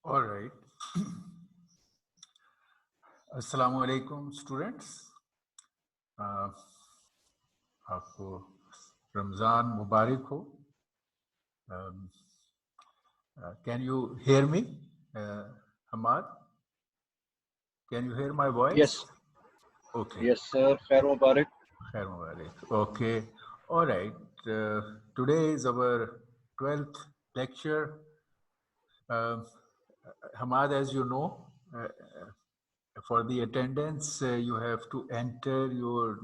All right. Assalamu alaikum students. आपको रमज़ान मुबारक हो. Can you hear me, Hamad? Can you hear my voice? Yes. Okay. Yes, sir. Khair Mubarak. Khair Mubarak. Okay. All right. Today is our 12th lecture. Hamad, as you know, for the attendance, you have to enter your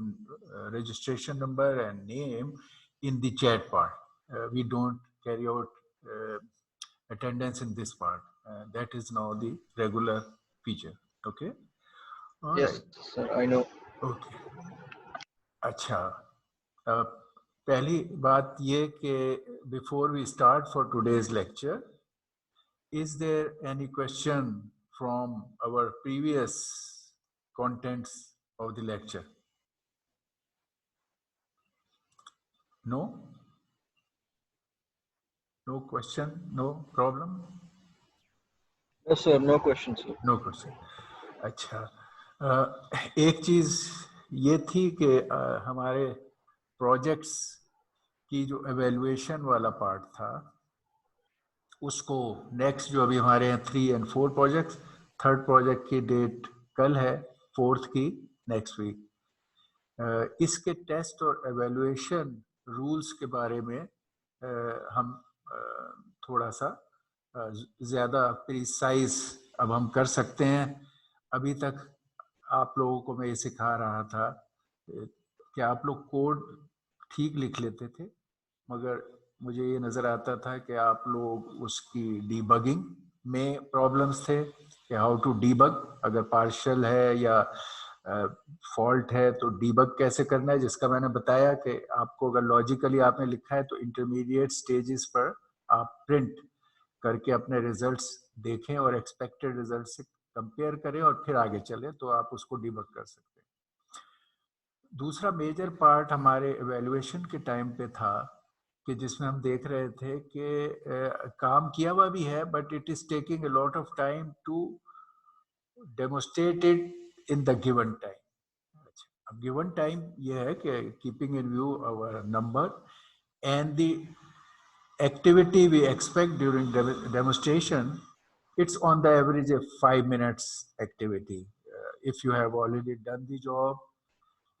registration number and name in the chat part. We don't carry out attendance in this part. That is now the regular feature. Okay. All Yes, right. sir. I know. Okay. अच्छा. पहली बात ये कि before we start for today's lecture, is there any question from our previous contents of the lecture? No? No question? No problem? No, sir. No questions, sir. No question. अच्छा. एक चीज़ ये थी कि हमारे प्रोजेक्ट्स की जो एवेल्युएशन वाला part था उसको नेक्स्ट जो अभी हमारे हैं 3 और 4 प्रोजेक्ट्स, थर्ड प्रोजेक्ट की डेट कल है, 4th की नेक्स्ट वीक. इसके टेस्ट और एवेल्युएशन रूल्स के बारे में हम थोड़ा सा ज़्यादा प्रिसाइज अब हम कर सकते हैं. अभी तक आप लोगों को मैं ये सिखा रहा था कि आप लोग कोड ठीक लिख लेते थे, मगर मुझे ये नज़र आता था कि आप लोग उसकी डीबगिंग में प्रॉब्लम्स थे कि हाउ टू डीबग, अगर पार्शियल है या फॉल्ट है तो डीबग कैसे करना है, जिसका मैंने बताया कि आपको अगर लॉजिकली आपने लिखा है तो इंटरमीडिएट स्टेजेस पर आप प्रिंट करके अपने रिजल्ट्स देखें और एक्सपेक्टेड रिजल्ट से कंपेयर करें और फिर आगे चलें तो आप उसको डीबग कर सकते हैं. दूसरा मेजर पार्ट हमारे एवेल्युएशन के टाइम पे था कि जिसमें हम देख रहे थे कि काम किया हुआ भी है but it is taking a lot of time to demonstrate it in the given time. अब गिवन टाइम ये है कि keeping in view our number and the activity we expect during demonstration, it's on the average a 5 minutes activity. If you have already done the job,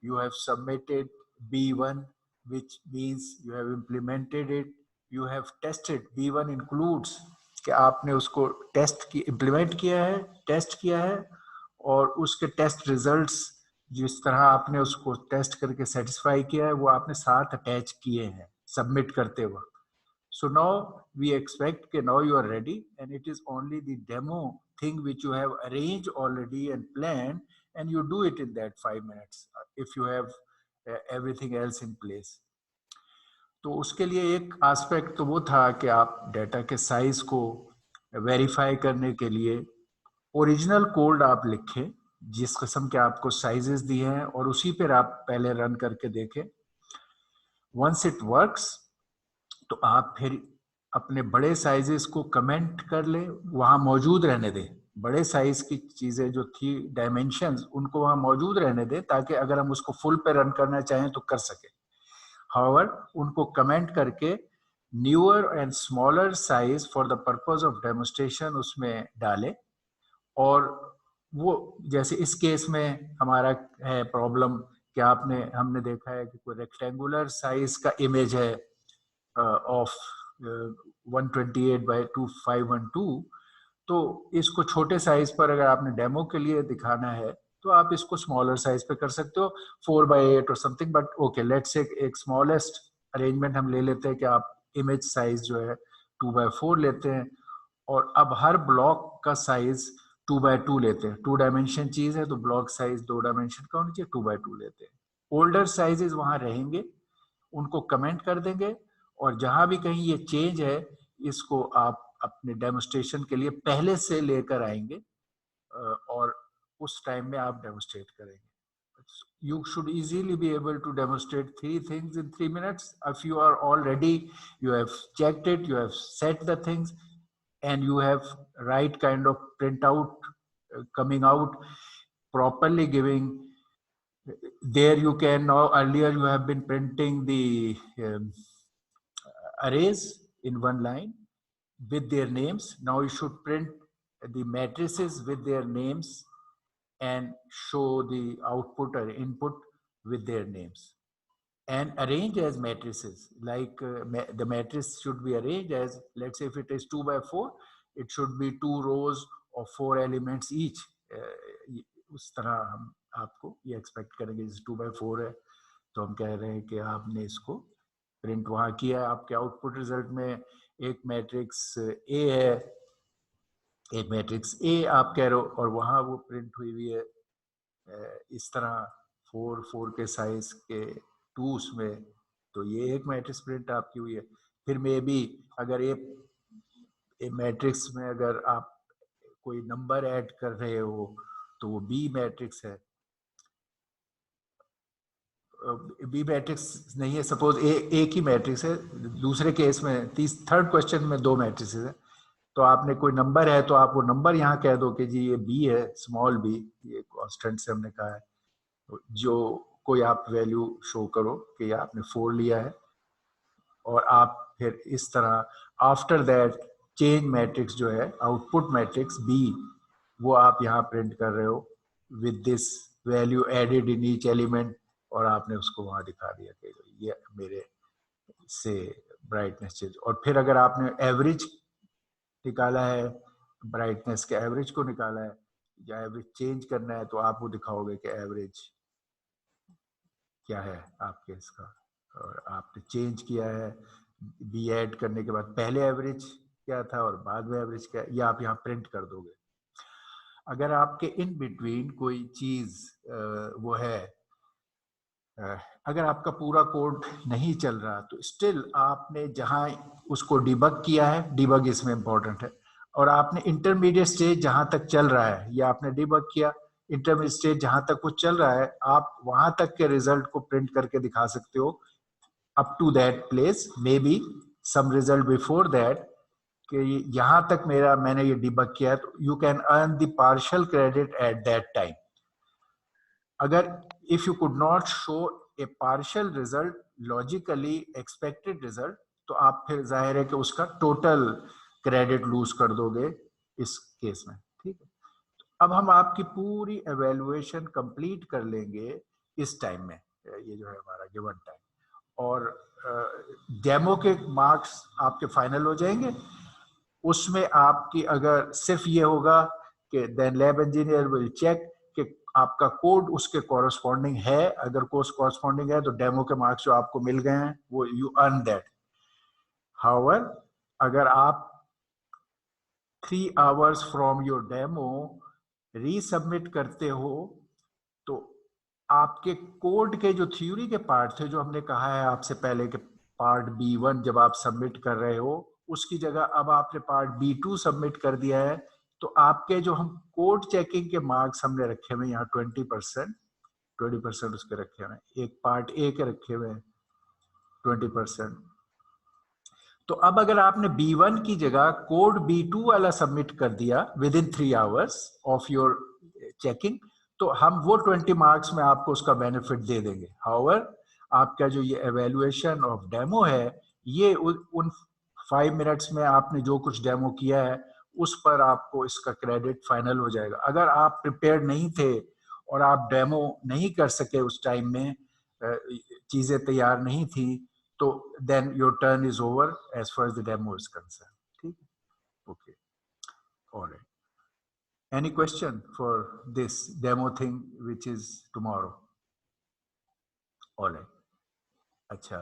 you have submitted B1, which means you have implemented it, you have tested. B1 includes कि आपने उसको test की implement किया है, test किया है और उसके टेस्ट रिजल्ट्स जिस तरह आपने उसको टेस्ट करके सेटिस्फाई किया है वो आपने साथ अटैच किए हैं सबमिट करते वक्त. So now we expect that now you are ready and it is only the demo thing which you have arranged already and planned and you do it in that 5 minutes if you have everything else in place. तो उसके लिए एक aspect तो वो था कि आप data के साइज को वेरीफाई करने के लिए ओरिजिनल कोड आप लिखें जिस किस्म के आपको साइजेस दिए हैं और उसी पर आप पहले रन करके देखें. वंस इट वर्क्स तो आप फिर अपने बड़े साइजेस को कमेंट कर ले, वहां मौजूद रहने दें. बड़े साइज की चीजें जो थी डायमेंशंस उनको वहां मौजूद रहने दें ताकि अगर हम उसको फुल पे रन करना चाहें तो कर सके. हाउएवर उनको कमेंट करके newer and smaller size for the purpose of demonstration उसमें डालें. और वो जैसे इस केस में हमारा है प्रॉब्लम कि हमने देखा है कि कोई रेक्टेंगुलर साइज का इमेज है of 128 by 2512. तो इसको छोटे साइज पर अगर आपने डेमो के लिए दिखाना है तो आप इसको स्मॉलर साइज पे कर सकते हो 4/8 और something. But okay let's say एक स्मॉलेस्ट अरेंजमेंट हम ले लेते हैं कि आप इमेज साइज जो है 2/4 लेते हैं और अब हर ब्लॉक का साइज 2/2 लेते हैं. 2 डायमेंशन चीज है तो ब्लॉक साइज 2 डायमेंशन का होना चाहिए, 2/2 लेते हैं. ओल्डर साइजेस वहां रहेंगे, उनको कमेंट कर देंगे और जहां भी कहीं ये चेंज है इसको आप अपने डेमोस्ट्रेशन के लिए पहले से लेकर आएंगे और उस टाइम में आप डेमोस्ट्रेट करेंगे. You should easily be able to demonstrate 3 things in 3 minutes. If you are all ready, you have checked it, you have set the things, and you have right kind of printout coming out properly giving. There you can now, earlier you have been printing the arrays in one line with their names. Now you should print the matrices with their names and show the output or input with their names and arrange as matrices. Like the matrix should be arranged as, let's say if it is 2 by 4, it should be 2 rows of 4 elements each. उस तरह हम आपको ये expect करेंगे. जैसे 2 by 4 है तो हम कह रहे हैं कि आपने इसको प्रिंट वहां किया है. आपके आउटपुट रिजल्ट में एक मैट्रिक्स ए है, एक मैट्रिक्स ए आप कह रहे हो, और वहां वो प्रिंट हुई हुई है इस तरह 4 के साइज के 2 में. तो ये एक मैट्रिक्स प्रिंट आपकी हुई है. फिर मे बी अगर ये मैट्रिक्स में अगर आप कोई नंबर ऐड कर रहे हो तो वो बी मैट्रिक्स है. बी मैट्रिक्स नहीं है, सपोज एक ही मैट्रिक्स है. दूसरे केस में थर्ड क्वेश्चन में 2 मैट्रिक्स है, तो आपने कोई नंबर है तो आप वो नंबर यहाँ कह दो कि जी ये बी है, स्मॉल बी, ये कांस्टेंट से हमने कहा है. जो कोई आप वैल्यू शो करो कि आपने 4 लिया है, और आप फिर इस तरह आफ्टर दैट चेंज मैट्रिक्स जो है आउटपुट मैट्रिक्स बी, वो आप यहाँ प्रिंट कर रहे हो with this value added in each element, और आपने उसको वहां दिखा दिया कि ये मेरे से ब्राइटनेस चेंज. और फिर अगर आपने एवरेज निकाला है, ब्राइटनेस के एवरेज को निकाला है या एवरेज चेंज करना है, तो आप वो दिखाओगे कि एवरेज क्या है आपके इसका, और आपने चेंज किया है बी ऐड करने के बाद पहले एवरेज क्या था और बाद में एवरेज क्या, ये आप यहाँ प्रिंट कर दोगे. अगर आपके इन बिटवीन कोई चीज वो है, अगर आपका पूरा कोड नहीं चल रहा तो स्टिल आपने जहां उसको डिबग किया है, डिबग इसमें इंपॉर्टेंट है, और आपने इंटरमीडिएट स्टेज जहां तक चल रहा है या आपने डिबग किया, इंटरमीडिएट स्टेज जहां तक वो चल रहा है, आप वहां तक के रिजल्ट को प्रिंट करके दिखा सकते हो up to that place, maybe some result before that, कि यहां तक मैंने ये डिबग किया है, तो you can earn the partial credit at that time. अगर if you could not show a partial result, logically expected result, तो आप फिर जाहिर है कि उसका टोटल क्रेडिट लूज कर दोगे इस केस में. ठीक है, अब हम आपकी पूरी एवेल्युएशन कंप्लीट कर लेंगे इस टाइम में, ये जो है हमारा गिवन टाइम, और डेमो के मार्क्स आपके फाइनल हो जाएंगे. उसमें आपकी अगर सिर्फ ये होगा कि then lab engineer will check कि आपका कोड उसके कॉरस्पॉन्डिंग है. अगर कोर्स कॉरस्पॉन्डिंग है तो डेमो के मार्क्स जो आपको मिल गए हैं वो यू अर्न दैट. हाउएवर अगर आप 3 hours from your demo resubmit करते हो, तो आपके कोड के जो थ्योरी के पार्ट थे, जो हमने कहा है आपसे पहले के पार्ट B1 जब आप सबमिट कर रहे हो, उसकी जगह अब आपने पार्ट B2 सबमिट कर दिया है, तो आपके जो हम कोड चेकिंग के मार्क्स हमने रखे हुए यहाँ 20% उसके रखे हुए हैं, एक पार्ट ए के रखे हुए हैं 20%. तो अब अगर आपने B1 की जगह कोड B2 वाला सबमिट कर दिया with in 3 hours of your checking, तो हम वो 20 मार्क्स में आपको उसका बेनिफिट दे देंगे. हाउएवर आपका जो ये एवेल्युएशन ऑफ डेमो है, ये उन 5 मिनट्स में आपने जो कुछ डेमो किया है उस पर आपको इसका क्रेडिट फाइनल हो जाएगा. अगर आप प्रिपेयर नहीं थे और आप डेमो नहीं कर सके उस टाइम में, चीजें तैयार नहीं थी, तो then your turn is over as far as the demo is concerned. ठीक है, okay, all right. Any question for this demo thing which is tomorrow? All right. अच्छा,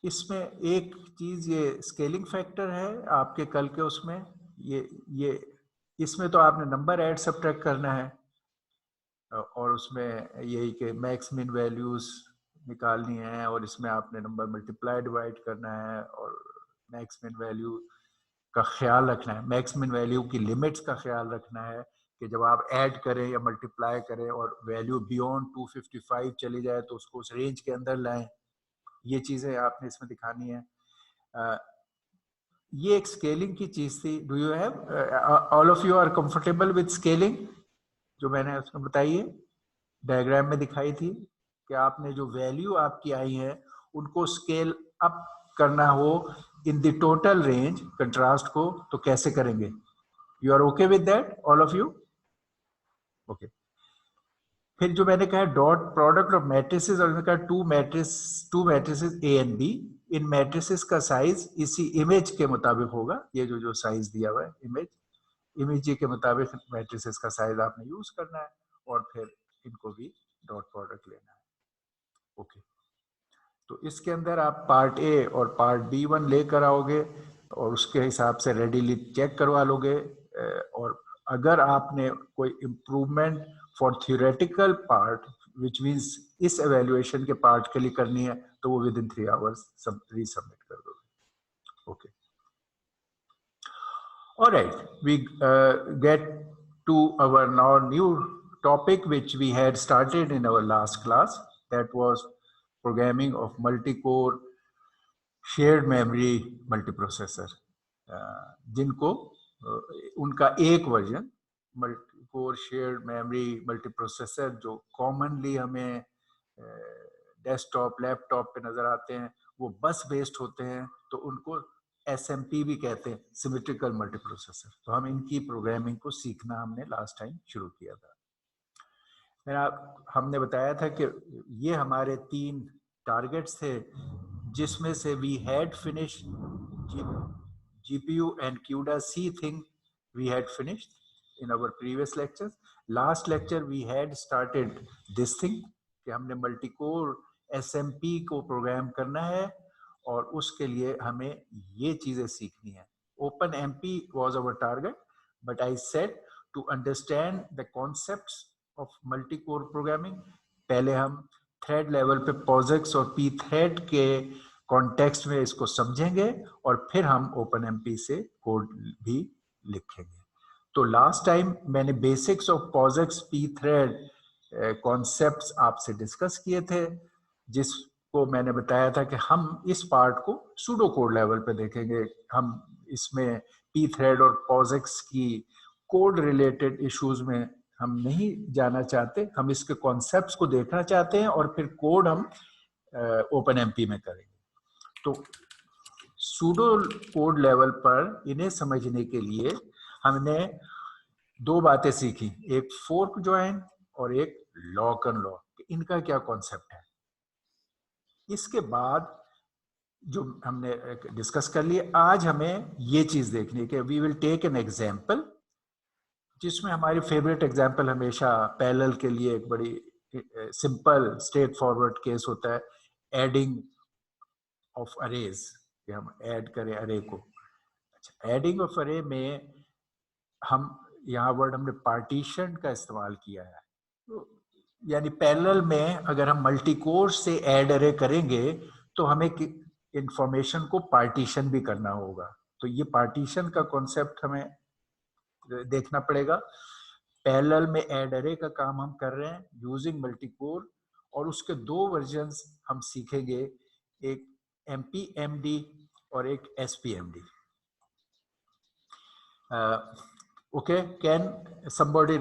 इसमें एक चीज ये स्केलिंग फैक्टर है आपके कल के उसमें, ये इसमें तो आपने नंबर ऐड सबट्रैक्ट करना है, और उसमें यही कि मैक्स मिन वैल्यूज निकालनी है, और इसमें आपने नंबर मल्टीप्लाई डिवाइड करना है, और मैक्स मिन वैल्यू का ख्याल रखना है, मैक्स मिन वैल्यू की लिमिट्स का ख्याल रखना है कि जब आप ऐड करें या मल्टीप्लाई करें और वैल्यू बियॉन्ड 255 चली जाए तो उसको उस रेंज के अंदर लाएं. ये चीज़ें आपने इसमें दिखानी है. ये एक स्केलिंग की चीज थी. Do you have all of you are comfortable with scaling? जो मैंने उसमें बताई है, डायग्राम में दिखाई थी कि आपने जो वैल्यू आपकी आई है उनको स्केल अप करना हो in the total range contrast को, तो कैसे करेंगे? You are okay with that all of you? Okay. फिर जो मैंने कहा डॉट प्रोडक्ट ऑफ मैट्रिसेस, और मैंने कहा two matrices A and B. इन मैट्रिसेस का साइज इसी इमेज के मुताबिक होगा. ये जो साइज दिया हुआ है इमेज के मुताबिक मैट्रिसेस का साइज आपने यूज करना है, और फिर इनको भी डॉट प्रोडक्ट लेना है. ओके. तो इसके अंदर आप पार्ट ए और पार्ट B1 लेकर आओगे और उसके हिसाब से रेडीली चेक करवा लोगे. और अगर आपने कोई improvement for theoretical part which means इस एवेल्युएशन के पार्ट के लिए करनी है, तो वो विद इन 3 आवर्स सब रीसबमिट कर दोगे. Okay. Alright, we get to our now new topic which we had started in our last class, that was programming of multi-core shared memory multiprocessor. जिनको उनका एक version multi-core shared memory multiprocessor जो commonly हमें desktop laptop पे नजर आते हैं, वो बस बेस्ड होते हैं, तो उनको SMP भी कहते हैं, सिमेट्रिकल मल्टीप्रोसेसर. तो हम इनकी प्रोग्रामिंग को सीखना हमने लास्ट टाइम शुरू किया था. हमने बताया था कि ये हमारे 3 टारगेट्स थे, जिसमें से we had finish GPU and CUDA C thing we had finished in our previous lectures. Last lecture we had started this thing कि हमने मल्टीकोर SMP को प्रोग्राम करना है, और उसके लिए हमें ये चीजें सीखनी है. OpenMP was our target, but I said to understand the concepts of multi-core programming, पहले हम थ्रेड लेवल पे POSIX और pthread के कॉन्टेक्स्ट में इसको समझेंगे, और फिर हम OpenMP से कोड भी लिखेंगे. तो लास्ट टाइम मैंने basics of POSIX pthread concepts आपसे डिस्कस किए थे, जिसको मैंने बताया था कि हम इस पार्ट को सूडो कोड लेवल पे देखेंगे. हम इसमें pthread और POSIX की कोड रिलेटेड इश्यूज में हम नहीं जाना चाहते, हम इसके कॉन्सेप्ट्स को देखना चाहते हैं, और फिर कोड हम OpenMP में करेंगे. तो सूडो कोड लेवल पर इन्हें समझने के लिए हमने 2 बातें सीखी, एक फोर्क ज्वाइन और एक लॉक अनलॉक. इनका क्या कॉन्सेप्ट है, इसके बाद जो हमने डिस्कस कर लिए. आज हमें ये चीज देखनी है कि we will take an example, जिसमें हमारी फेवरेट एग्जांपल हमेशा पैरेलल के लिए एक बड़ी सिंपल स्ट्रेट फॉरवर्ड केस होता है, एडिंग ऑफ अरेज, कि हम ऐड करें अरे को. अच्छा, एडिंग ऑफ अरे में हम यहाँ वर्ड हमने पार्टीशन का इस्तेमाल किया है. तो यानी पैरेलल में अगर हम मल्टी कोर से ऐड अरे करेंगे, तो हमें इंफॉर्मेशन को पार्टीशन भी करना होगा. तो ये पार्टीशन का कॉन्सेप्ट हमें देखना पड़ेगा. पैरेलल में ऐड अरे का काम हम कर रहे हैं यूजिंग मल्टी कोर, और उसके 2 वर्जन्स हम सीखेंगे, एक MPMD और एक SPMD. Okay, can somebody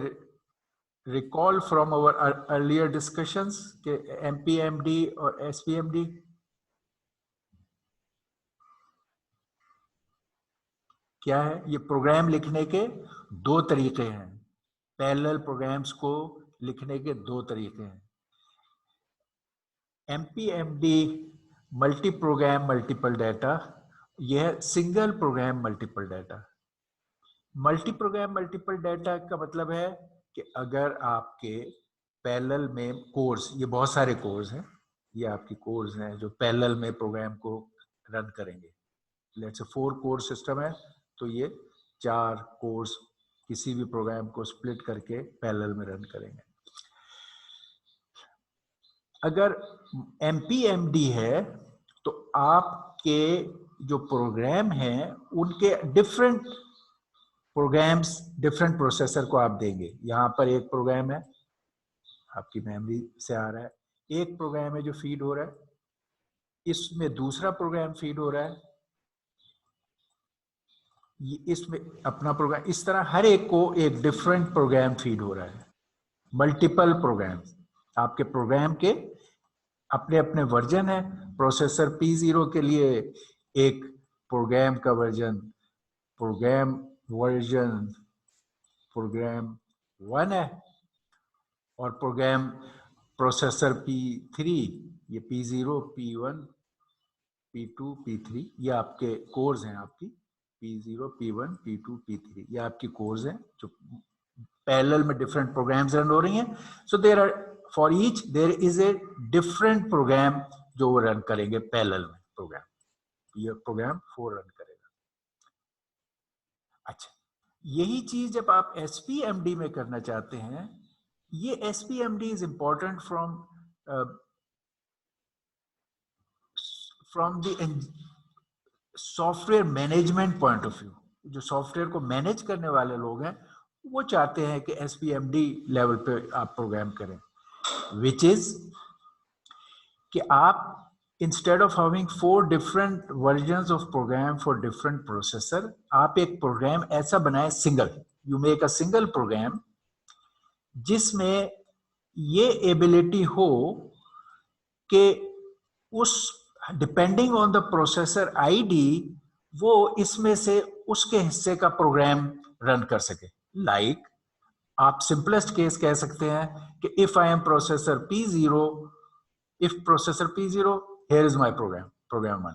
recall from our earlier discussions के MPMD और SPMD क्या है? ये प्रोग्राम लिखने के 2 तरीके हैं. पैरेलल प्रोग्राम्स को लिखने के 2 तरीके हैं. MPMD multi program multiple data, यह single program multiple data. Multi program multiple data का मतलब है कि अगर आपके पैरेलल में कोर्स, ये बहुत सारे कोर्स हैं, ये आपकी कोर्स हैं जो पैरेलल में प्रोग्राम को रन करेंगे. लेट्स से 4 कोर सिस्टम है, तो ये 4 कोर्स किसी भी प्रोग्राम को स्प्लिट करके पैरेलल में रन करेंगे. अगर MPMD है, तो आपके जो प्रोग्राम हैं उनके डिफरेंट प्रोग्राम्स डिफरेंट प्रोसेसर को आप देंगे. यहाँ पर एक प्रोग्राम है आपकी मेमोरी से आ रहा है, एक प्रोग्राम है जो फीड हो रहा है, इसमें दूसरा प्रोग्राम फीड हो रहा है, इसमें अपना प्रोग्राम, इस तरह हर एक को एक डिफरेंट प्रोग्राम फीड हो रहा है, मल्टीपल प्रोग्राम। आपके प्रोग्राम के अपने अपने वर्जन है। प्रोसेसर P0 के लिए एक प्रोग्राम का वर्जन प्रोग्राम 1 है, और प्रोग्राम प्रोसेसर P3, ये P0, P1, P2, P3, ये आपके कोर्स हैं। आपकी P0, P1, P2, P3 ये आपकी कोर्स हैं जो पैरेलल में डिफरेंट प्रोग्राम्स रन हो रही हैं। So there are for each there is a different program जो वो रन करेंगे पैरेलल में। प्रोग्राम, ये प्रोग्राम 4 रन करेगा। अच्छा, यही चीज जब आप SPMD में करना चाहते हैं, ये SPMD is important from the software management point of view. जो सॉफ्टवेयर को मैनेज करने वाले लोग हैं वो चाहते हैं कि SPMD लेवल पे आप प्रोग्राम करें, विच इज कि आप instead of having 4 different versions of program for different processor, आप एक प्रोग्राम ऐसा बनाए single, you make a single program जिसमें ये एबिलिटी हो कि उस depending on the processor ID वो इसमें से उसके हिस्से का प्रोग्राम रन कर सके। लाइक आप सिंपलेस्ट केस कह सकते हैं कि if I M processor P0, if processor P0, here is my program 1.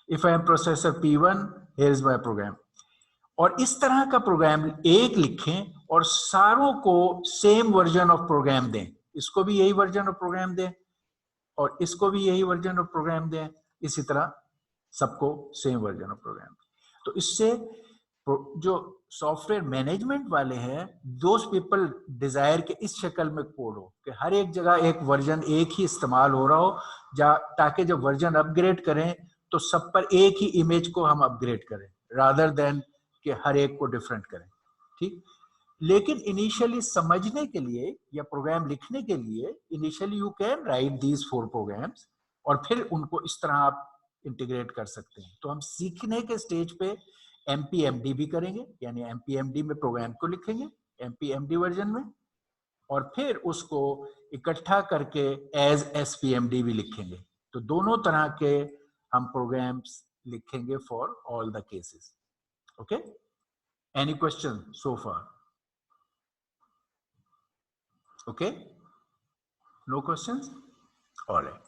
If I am processor P1, here is my program. और इस तरह का प्रोग्राम एक लिखें और सारों को सेम वर्जन ऑफ प्रोग्राम दें, इसको भी यही वर्जन ऑफ प्रोग्राम दें और इसको भी यही वर्जन ऑफ प्रोग्राम दें, इसी तरह सबको सेम वर्जन ऑफ प्रोग्राम। तो इससे जो सॉफ्टवेयर मैनेजमेंट वाले हैं, दोज पीपल डिजायर के इस शक्ल में कोड हो कि हर एक जगह एक वर्जन एक ही इस्तेमाल हो रहा हो, ताकि जब वर्जन अपग्रेड करें तो सब पर एक ही इमेज को हम अपग्रेड करें, रादर देन कि हर एक को डिफरेंट करें। ठीक, लेकिन इनिशियली समझने के लिए या प्रोग्राम लिखने के लिए initially you can write these 4 programs और फिर उनको इस तरह आप इंटीग्रेट कर सकते हैं। तो हम सीखने के स्टेज पे MPMD भी करेंगे, यानी MPMD में प्रोग्राम को लिखेंगे MPMD वर्जन में, और फिर उसको इकट्ठा करके एज SPMD भी लिखेंगे। तो दोनों तरह के हम प्रोग्राम्स लिखेंगे for all the cases. Okay, any question so far? Okay, no questions? Alright,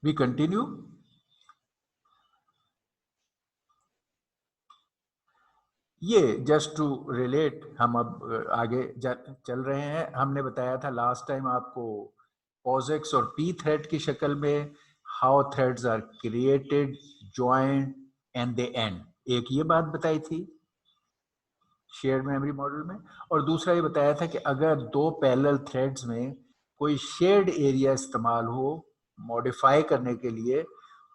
we continue. ये जस्ट टू रिलेट, हम अब आगे चल रहे हैं। हमने बताया था लास्ट टाइम आपको POSIX और P थ्रेड की शक्ल में how threads are created, joined and they end. एक ये बात बताई थी शेयर्ड मेमोरी मॉडल में, और दूसरा ये बताया था कि अगर 2 पैरेलल थ्रेड्स में कोई शेयर्ड एरिया इस्तेमाल हो मॉडिफाई करने के लिए,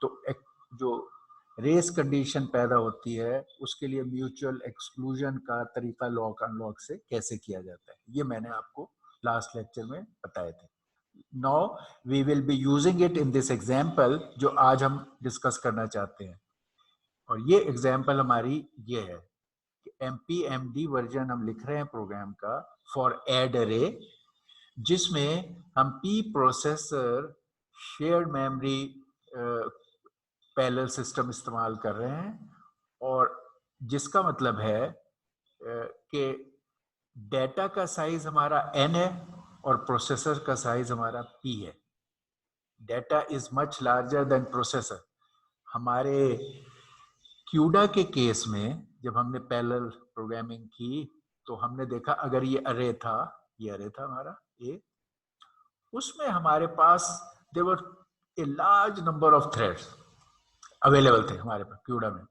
तो एक जो रेस कंडीशन पैदा होती है उसके लिए म्यूचुअल एक्सक्लूजन का तरीका लॉक अनलॉक से कैसे किया जाता है, ये मैंने आपको लास्ट लेक्चर में बताए थे। Now we will be using it in this example जो आज हम डिस्कस करना चाहते हैं। और ये एग्जाम्पल हमारी ये है कि MPMD वर्जन हम लिख रहे हैं प्रोग्राम का फॉर ऐड अरे, जिसमें हम P processor shared memory parallel system इस्तेमाल कर रहे हैं, और जिसका मतलब है कि डेटा का साइज हमारा N है और प्रोसेसर का साइज हमारा P है। Data is much larger than processor. हमारे CUDA के केस में जब हमने पैरेलल प्रोग्रामिंग की तो हमने देखा अगर ये अरे था, ये अरे था हमारा A, उसमें हमारे पास there were a large number of threads available थे हमारे पास CUDA में।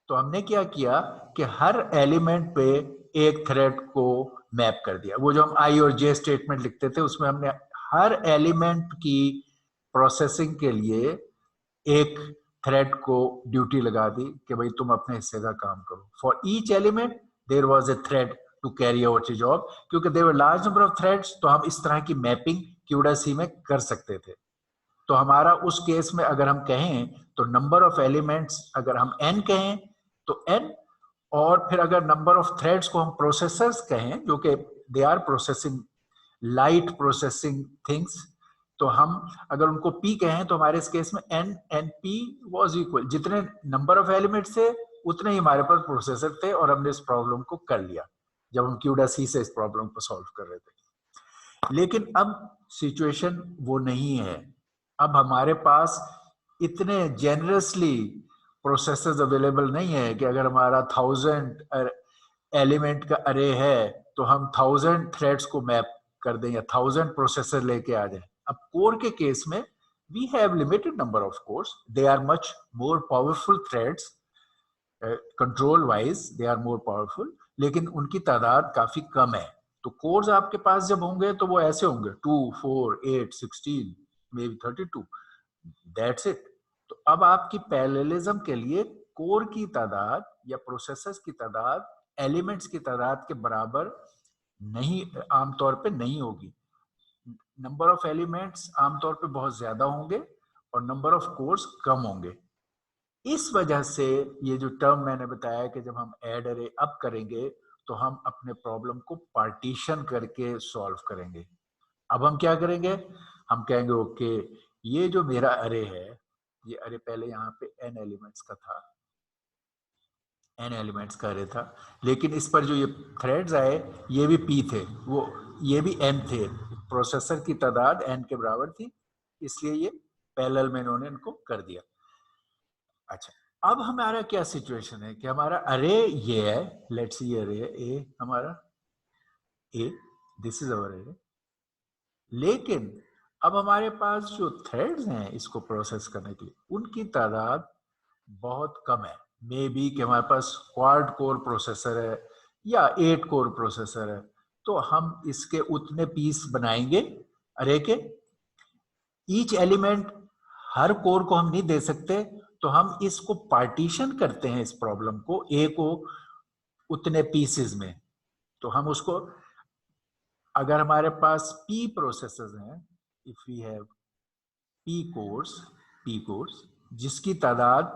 तो हमने क्या किया कि हर एलिमेंट पे एक थ्रेड को मैप कर दिया। वो जो हम I और J स्टेटमेंट लिखते थे उसमें हमने हर एलिमेंट की प्रोसेसिंग के लिए एक थ्रेड को ड्यूटी लगा दी कि भाई तुम अपने हिस्से का काम करो। For each element there was a thread to carry out a job. क्योंकि there were large number of threads तो हम इस तरह की मैपिंग CUDA C में कर सकते थे। तो हमारा उस केस में अगर हम कहें तो नंबर ऑफ एलिमेंट्स अगर हम N कहें तो N, और फिर अगर नंबर ऑफ थ्रेड्स को हम प्रोसेसर्स कहें, जो कि they are processing light processing things, तो हम अगर उनको P कहें तो हमारे इस केस में N and P was equal, जितने नंबर ऑफ एलिमेंट्स थे उतने ही हमारे पास प्रोसेसर थे, और हमने इस प्रॉब्लम को कर लिया जब हम CUDA-C से इस प्रॉब्लम को सॉल्व कर रहे थे। लेकिन अब सिचुएशन वो नहीं है। अब हमारे पास इतने जेनरसली प्रोसेसर्स अवेलेबल नहीं है कि अगर हमारा 1000 एलिमेंट का अरे है तो हम 1000 थ्रेड्स को मैप कर दें या 1000 प्रोसेसर लेके आ जाएं। अब कोर के केस में we have limited number of cores, they are much more powerful threads, control wise they are more powerful, लेकिन उनकी तादाद काफी कम है। तो कोर्स आपके पास जब होंगे तो वो ऐसे होंगे 2, 4, 8, 16, मे बी 32, दैट्स इट। तो अब आपकी पैरेललिज्म के लिए कोर की तादाद या प्रोसेसर्स की तादाद एलिमेंट्स की तादाद के बराबर नहीं, आमतौर पे नहीं होगी। नंबर ऑफ एलिमेंट्स आमतौर पे बहुत ज्यादा होंगे और नंबर ऑफ कोर्स कम होंगे। इस वजह से ये जो टर्म मैंने बताया कि जब हम ऐड अरे अप करेंगे तो हम अपने प्रॉब्लम को पार्टीशन करके सॉल्व करेंगे। अब हम क्या करेंगे, हम कहेंगे ओके ये जो मेरा अरे है, ये अरे पहले यहाँ पे n एलिमेंट्स का था, n एलिमेंट्स का अरे था, लेकिन इस पर जो ये थ्रेड्स आए ये भी p थे, वो ये भी n थे, प्रोसेसर की तादाद n के बराबर थी, इसलिए ये पैरेलल में इन्होंने इनको कर दिया। अच्छा, अब हमारा क्या सिचुएशन है कि हमारा अरे ये है, लेट्स सी अरे ए, हमारा ए, दिस इज अवर अरे, लेकिन अब हमारे पास जो थ्रेड्स हैं इसको प्रोसेस करने के लिए उनकी तादाद बहुत कम है। मे बी कि हमारे पास क्वाड कोर प्रोसेसर है या 8 कोर प्रोसेसर है, तो हम इसके उतने पीस बनाएंगे अरे के। ईच एलिमेंट हर कोर को हम नहीं दे सकते, तो हम इसको पार्टीशन करते हैं, इस प्रॉब्लम को ए को उतने पीसेस में। तो हम उसको, अगर हमारे पास p प्रोसेसर्स हैं, if we have p cores जिसकी तादाद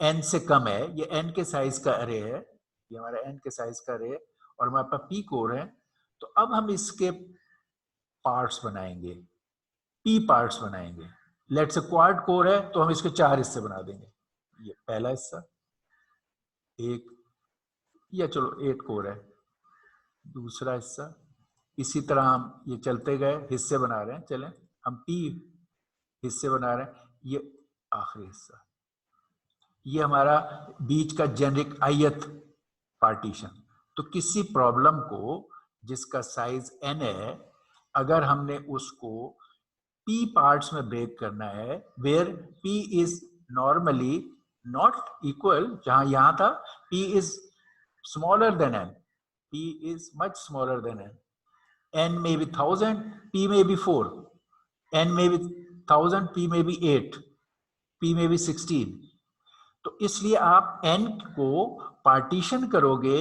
n से कम है, ये n के साइज का अरे है, ये हमारा n के साइज का अरे है, और हमारे पास p कोर है, तो अब हम इसके पार्ट्स बनाएंगे, p पार्ट्स बनाएंगे। लेट्स से क्वाड कोर है तो हम इसके 4 हिस्से बना देंगे। ये पहला हिस्सा, एक, या चलो 8 कोर है, दूसरा हिस्सा, इसी तरह हम ये चलते गए, हिस्से बना रहे हैं, चलें हम p हिस्से बना रहे हैं, ये आखिरी हिस्सा, ये हमारा बीच का जेनरिक ith पार्टीशन। तो किसी प्रॉब्लम को जिसका साइज n है, अगर हमने उसको p पार्ट्स में ब्रेक करना है, where p is normally not equal, जहां यहां था p is smaller than n, p is much smaller than n, n may be 1000, p may be 4, n may be 1000, p may be 8, p may be 16। तो इसलिए आप n को partition करोगे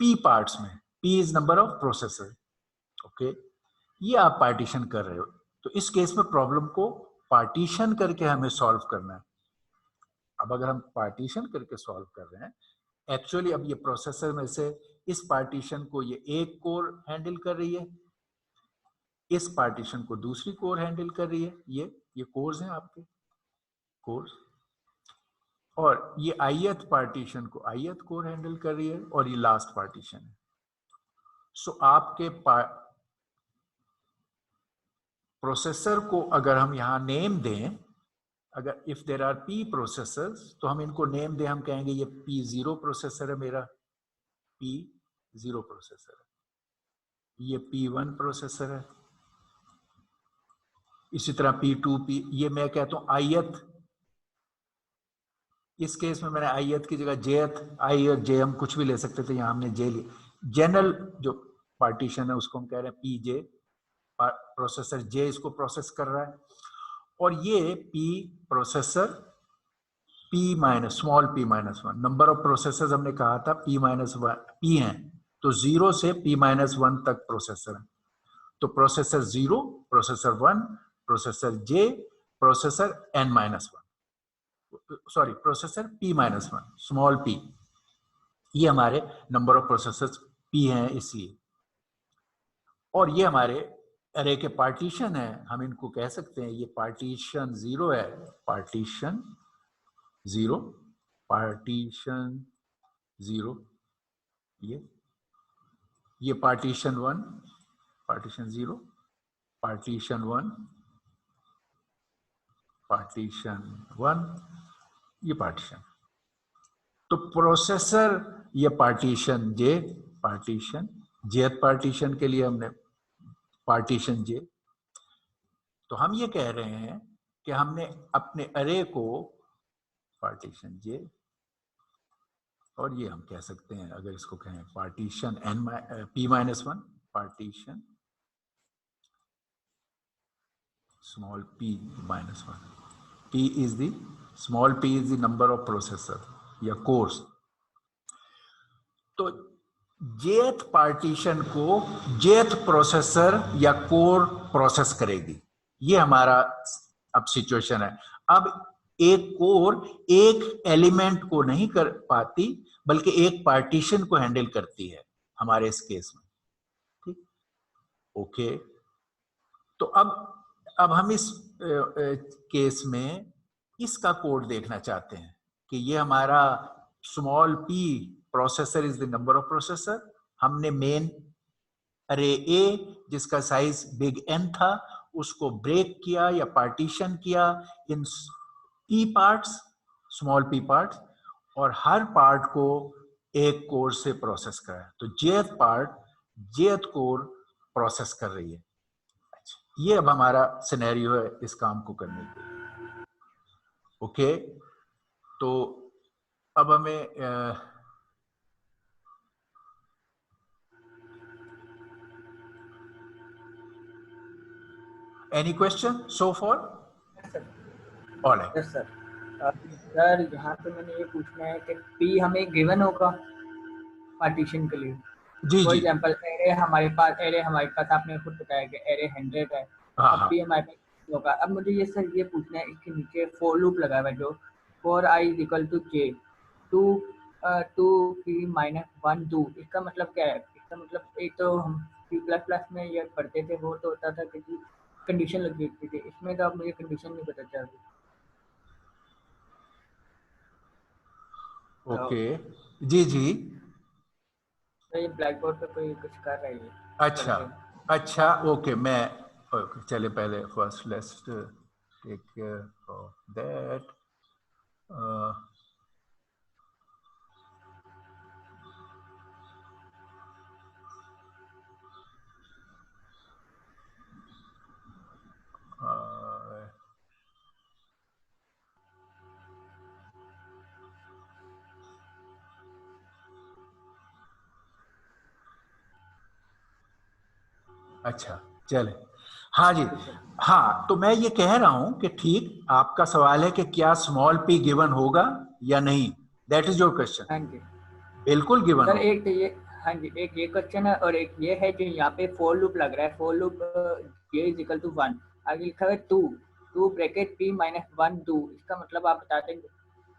p parts में, p is number of processor, okay, ये आप partition कर रहे हो। तो इस केस में प्रॉब्लम को पार्टीशन करके हमें सॉल्व करना है। अब अगर हम पार्टीशन करके सॉल्व कर रहे हैं, एक्चुअली अब ये प्रोसेसर में से इस पार्टीशन को ये एक कोर हैंडल कर रही है, इस पार्टीशन को दूसरी कोर हैंडल कर रही है, ये कोर्स हैं आपके कोर्स, और ये ith पार्टीशन को ith कोर हैंडल कर रही है, और ये लास्ट पार्टीशन है। सो आपके प्रोसेसर को अगर हम यहाँ नेम दें, अगर if there are p processors, तो हम इनको नेम दें, हम कहेंगे ये p0 प्रोसेसर है, मेरा p0 प्रोसेसर है, ये p1 प्रोसेसर है, इसी तरह p2, ये मैं कहता हूं ith, इस केस में मैंने ith की जगह jth, i और j हम कुछ भी ले सकते थे, यहाँ हमने j लिया। जनरल जो पार्टीशन है उसको हम कह रहे हैं pj, प्रोसेसर j इसको प्रोसेस कर रहा है, और ये p processor p minus small p minus 1, number of processor हमने कहा था p माइनस 1 p हैं, तो 0 से p माइनस 1 तक प्रोसेसर है। तो processor 0, processor 1, processor j, processor n-1, sorry processor p-1, small p, ये हमारे नंबर ऑफ प्रोसेसर्स P हैं इसलिए, और ये हमारे अरे के पार्टीशन है, हम इनको कह सकते हैं ये पार्टीशन 0 है, पार्टीशन 0, पार्टीशन 0, ये पार्टीशन 1, पार्टीशन 0, पार्टीशन 1, पार्टीशन 1, ये पार्टीशन। तो प्रोसेसर ये पार्टीशन जे, पार्टीशन जेथ पार्टीशन के लिए हमने पार्टीशन जे। तो हम ये कह रहे हैं कि हमने अपने अरे को पार्टीशन जे, और ये हम कह सकते हैं अगर इसको कहें partition P-1, partition small p-1, p is the small p is the number of processor या कोर्स। तो जेथ पार्टीशन को जेथ प्रोसेसर या कोर प्रोसेस करेगी, ये हमारा अब सिचुएशन है। अब एक कोर एक एलिमेंट को नहीं कर पाती बल्कि एक पार्टीशन को हैंडल करती है हमारे इस केस में, ठीक, ओके। तो अब हम इस केस में इसका कोड देखना चाहते हैं कि ये हमारा small p processor is the number of processor, हमने मेन अरे ए जिसका साइज बिग N था उसको ब्रेक किया या पार्टीशन किया इन p parts, small p parts, और हर पार्ट को एक कोर से प्रोसेस कराया। तो jth part jth core process कर रही है। ये अब हमारा सिनेरियो है इस काम को करने के लिए, ओके। तो अब हमें any question so for? Alright yes sir. Sir यहाँ पे मैंने ये पूछना है कि P हमें गिवन होगा पार्टीशन के लिए? जी फॉर जी, एग्जांपल एरे हमारे पास आपने खुद बताया कि एरे 100 है, हाँ अब P हमारे पास होगा। अब मुझे ये सर ये पूछना है, इसके नीचे फॉर लूप लगा हुआ है जो for i = j 2p-1 do, इसका मतलब क्या है? इसका मतलब एक तो हम C++ में ये पढ़ते थे, वो तो होता था कि कंडीशन लग जाती थी, इसमें तो अब मुझे कंडीशन नहीं पता चल रही। ओके, जी जी, तो ये ब्लैक बोर्ड पे कोई कुछ कर रही है। अच्छा अच्छा, ओके। मैं चले पहले first let's take care of that. अच्छा चले, हाँ जी, हाँ। तो मैं ये कह रहा हूं कि ठीक, आपका सवाल है कि क्या स्मॉल p गिवन होगा या नहीं, दैट इज योर क्वेश्चन। हाँ जी बिल्कुल गिवन सर, होगा। एक तो ये, हाँ जी, एक ये क्वेश्चन है और एक ये है जो यहाँ पे फॉर लूप लग रहा है। फॉर लूप j = 1, आगे लिखा है 2 ब्रैकेट p-1 do, इसका मतलब आप बता देंगे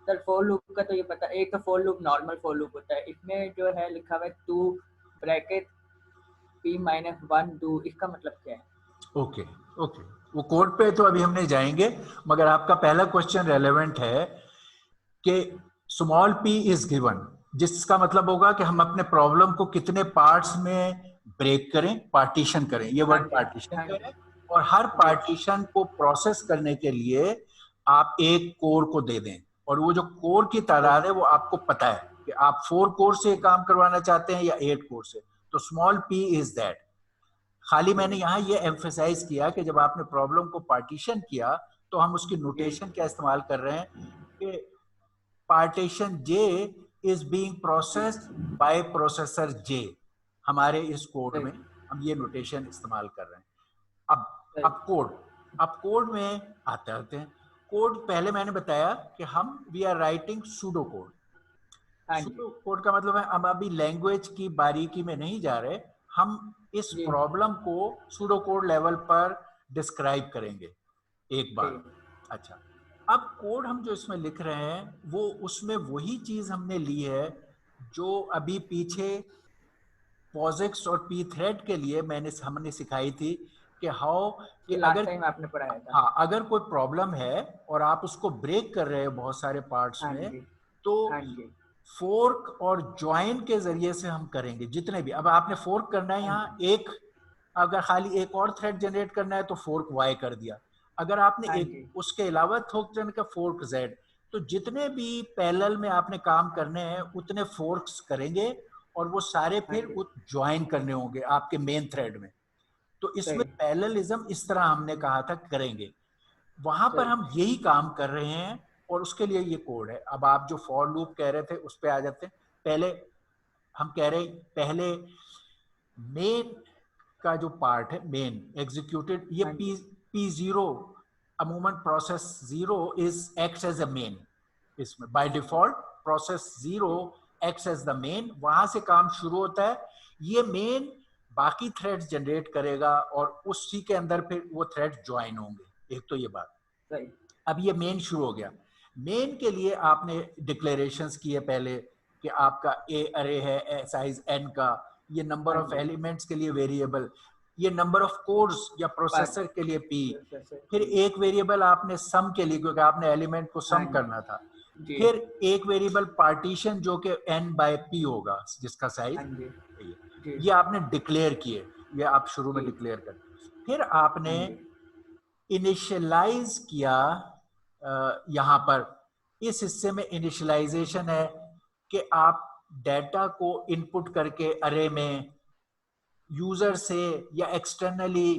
सर? फॉर लूप का तो ये पता, एक तो for loop normal for loop होता है, इसमें जो है लिखा हुआ है 2 ब्रैकेट p-1 do, इसका मतलब क्या है? ओके ओके, वो कोड पे तो अभी हम नहीं जाएंगे, मगर आपका पहला क्वेश्चन रेलेवेंट है कि स्मॉल p इज गिवन, जिसका मतलब होगा कि हम अपने प्रॉब्लम को कितने पार्ट्स में ब्रेक करें, पार्टीशन करें, ये वर्ड पार्टीशन हाँ जी, करें, और हर पार्टीशन को प्रोसेस करने के लिए आप एक कोर को दे दें, और वो जो कोर की तादाद है वो आपको पता है कि आप 4 कोर से काम करवाना चाहते हैं या 8 कोर से। तो स्मॉल p इज दैट। खाली मैंने यहाँ ये एम्फेसाइज किया कि जब आपने प्रॉब्लम को पार्टीशन किया तो हम उसकी नोटेशन क्या इस्तेमाल कर रहे हैं कि partition J is being processed bye processor J। हमारे इस कोड में हम ये नोटेशन इस्तेमाल कर रहे हैं। अब कोड में आते हैं। कोड पहले मैंने बताया कि हम we are writing pseudo code. Pseudo code का मतलब है हम अभी लैंग्वेज की बारीकी में नहीं जा रहे, हम इस प्रॉब्लम को सूडो कोड लेवल पर डिस्क्राइब करेंगे एक बार। अच्छा, अब कोड हम जो इसमें लिख रहे हैं वो उसमें वही चीज हमने ली है जो अभी पीछे पॉजिक्स और पी थ्रेड के लिए हमने सिखाई थी कि हाउ कि ये लास्ट अगर टाइम आपने पढ़ाया था। हाँ, अगर कोई प्रॉब्लम है और आप उसको ब्रेक कर रहे हो बहुत सारे पार्ट्स हाँ में, जी, तो हाँ जी, फोर्क और ज्वाइन के जरिए से हम करेंगे जितने भी। अब आपने फोर्क करना है यहाँ एक, अगर खाली एक और थ्रेड जनरेट करना है तो फोर्क वाई कर दिया। अगर आपने हाँ एक जी, उसके अलावा थोक जन का फोर्क जेड, तो जितने भी पैरेलल में आपने काम करने हैं उतने फोर्क्स करेंगे और वो सारे हाँ फिर जी, ज्वाइन करने होंगे आपके मेन थ्रेड में। तो इसमें सही, पैरेललिज्म इस तरह हमने कहा था करेंगे, वहां पर सही, हम यही काम कर रहे हैं और उसके लिए ये कोड है। अब आप जो फॉर लूप कह रहे थे उस पे आ जाते हैं। पहले हम कह रहे हैं, पहले मेन का जो पार्ट है मेन एग्जीक्यूटेड, ये हाँ पी जी, पी जीरो, अमूमन process zero is acts as a main. इसमें by default process zero acts as the main, वहां से काम शुरू होता है। ये मेन बाकी थ्रेड्स जनरेट करेगा और उसी के अंदर फिर वो थ्रेड ज्वाइन होंगे। एक तो ये बात। सही, अब ये मेन शुरू हो गया। मेन के लिए आपने डिक्लेरेशंस किए पहले कि आपका ए अरे है साइज एन का, ये नंबर हाँ ऑफ जी, एलिमेंट्स के लिए वेरिएबल, ये नंबर ऑफ कोर्स या पार्ट, प्रोसेसर के लिए पी, फिर प्रोसेसर, एक वेरिएबल आपने सम के लिए क्योंकि आपने एलिमेंट को हाँ सम जी, करना था, जी, फिर एक वेरिएबल पार्टीशन जो कि एन बाय पी होगा जिसका साइज हाँ जी, जी, ये आपने डिक्लेयर किए, ये आप शुरू में जी, डिक्लेयर कर। फिर हाँ आपने जी, इनिशियलाइज किया यहां पर इस हिस्से में इनिशियलाइजेशन है कि आप डेटा को इनपुट करके अरे में यूजर से या एक्सटर्नली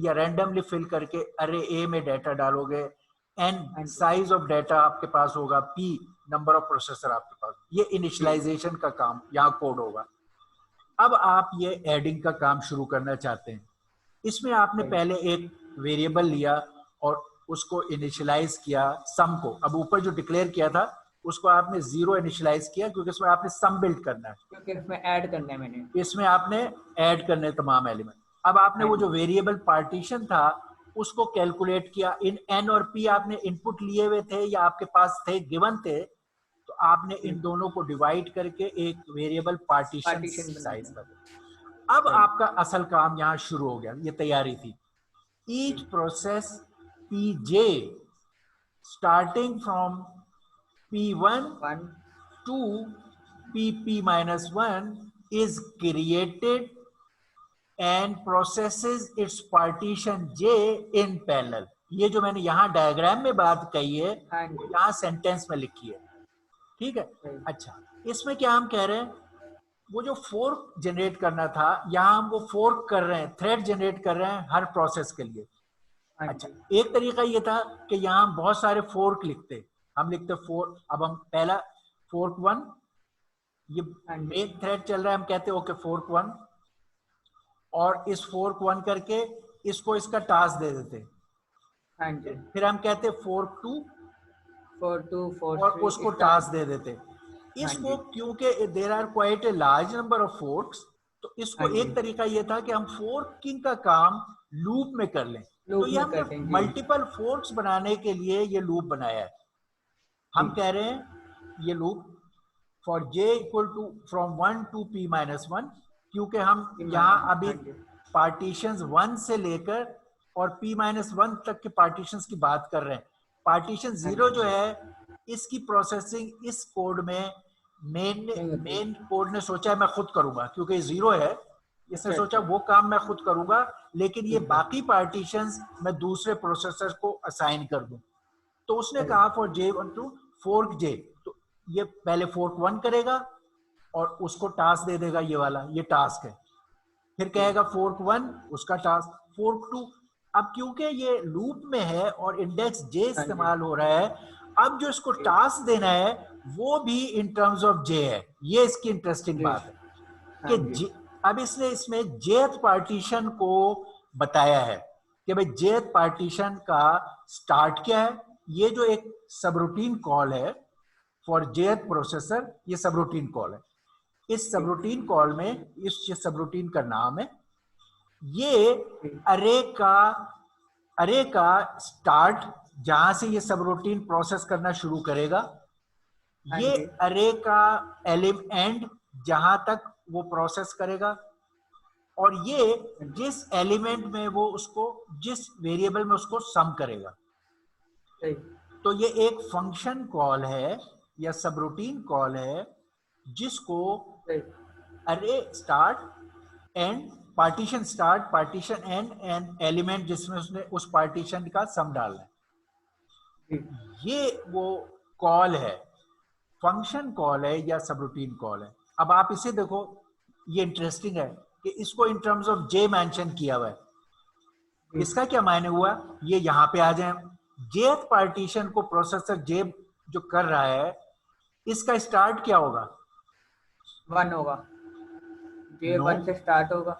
या रैंडमली फिल करके अरे ए में डेटा डालोगे। एन हाँ जी, साइज ऑफ डेटा आपके पास होगा, पी नंबर ऑफ प्रोसेसर आपके पास। ये जी, इनिशियलाइजेशन का काम यहाँ कोड होगा। अब आप ये एडिंग का काम शुरू करना चाहते हैं। इसमें आपने सही, पहले एक वेरिएबल लिया और उसको इनिशियलाइज किया सम को। अब ऊपर जो डिक्लेयर किया था उसको आपने जीरो इनिशियलाइज किया क्योंकि इसमें आपने सम बिल्ड करना है, क्योंकि इसमें ऐड करना है मैंने। इसमें आपने ऐड करने तमाम एलिमेंट। अब आपने हाँ वो जो जी, वेरिएबल पार्टीशन था उसको कैलकुलेट किया। इन एन और पी आपने इनपुट लिए हुए थे या आपके पास थे, गिवन थे, तो आपने जी, इन दोनों को डिवाइड करके एक वेरिएबल पार्टीशन पार्टीशन बना साइज दिया, कर। अब सही, आपका असल काम यहां शुरू हो गया, ये तैयारी थी। जी, each process pj starting from p1 one, to pp minus 1 is created and processes its partition j in parallel। ये जो मैंने यहाँ डायग्राम में बात कही है हाँ वो जी, यहाँ सेंटेंस में लिखी है, ठीक है। सही, अच्छा, इसमें क्या हम कह रहे हैं, वो जो फोर्क जनरेट करना था यहाँ हम वो फोर्क कर रहे हैं, थ्रेड जनरेट कर रहे हैं हर प्रोसेस के लिए। हाँ अच्छा, जी, एक तरीका ये था कि यहाँ हम बहुत सारे फोर्क लिखते, हम लिखते फोर्क। अब हम पहला फोर्क वन, ये हाँ जी, मेन थ्रेड चल रहा है, हम कहते हैं ओके फोर्क वन, और इस फोर्क वन करके इसको इसका टास्क दे देते। हाँ जी, फिर हम कहते फोर्क टू 4 2 4 और 3 उसको इसका, टास्क दे देते। हाँ इसको जी, क्योंकि there are quite a large number of forks, तो इसको हाँ जी, एक तरीका ये था कि हम फोर्किंग का काम लूप में कर लें। तो लूप ये में हमने कर दें, जी, मल्टीपल फोर्क्स बनाने के लिए ये लूप बनाया है। जी, हम कह रहे हैं ये loop for j equal to from 1 to p minus 1, क्योंकि हम यहाँ अभी हाँ जी, पार्टीशंस 1 से लेकर और p माइनस 1 तक के पार्टीशंस की बात कर रहे हैं। पार्टीशन हाँ 0 जी, जो है इसकी प्रोसेसिंग इस कोड में मेन नहीं होती, मेन कोड ने सोचा है मैं खुद करूंगा क्योंकि 0 है, इसने अच्छा, सोचा अच्छा, वो काम मैं खुद करूंगा, लेकिन ये ठीक है, बाकी पार्टीशंस मैं दूसरे प्रोसेसर को असाइन कर दूं। तो उसने सही, कहा for J one to fork J, तो ये पहले फोर्क वन करेगा और उसको टास्क दे देगा, ये वाला ये टास्क है। फिर जी, कहेगा फोर्क वन, उसका टास्क फोर्क टू। अब क्योंकि ये लूप में है और इंडेक्स जे हाँ जी, इस्तेमाल हो रहा है, अब जो इसको जी, टास्क देना है वो भी इन टर्म्स ऑफ जे है। ये इसकी इंटरेस्टिंग जी, बात है हाँ कि जी, अब इसने इसमें जेथ पार्टीशन को बताया है कि भाई जेथ पार्टीशन का स्टार्ट क्या है। ये जो एक सबरूटीन कॉल है फॉर जेथ प्रोसेसर, ये सबरूटीन कॉल है। इस जी, सबरूटीन कॉल में इस सबरूटीन का नाम है, ये जी, अरे का स्टार्ट जहां से ये सबरूटीन प्रोसेस करना शुरू करेगा, हाँ ये जी। अरे का एलिमेंट जहां तक वो प्रोसेस करेगा, और ये जिस एलिमेंट में वो उसको, जिस वेरिएबल में उसको सम करेगा। सही। तो ये एक फंक्शन कॉल है या सबरूटीन कॉल है जिसको सही। अरे start and, partition start, partition and, and element जिसमें उसने उस पार्टीशन का सम डालना है, जी। ये वो कॉल है, फंक्शन कॉल है या सबरूटीन कॉल है। अब आप इसे देखो, ये इंटरेस्टिंग है कि इसको in terms of J mention किया हुआ है। जी। इसका क्या मायने हुआ, ये यहां पे आ जाए, जेथ पार्टीशन को प्रोसेसर जे जो कर रहा है, इसका स्टार्ट क्या होगा, 1 होगा, जे नो 1 से स्टार्ट होगा।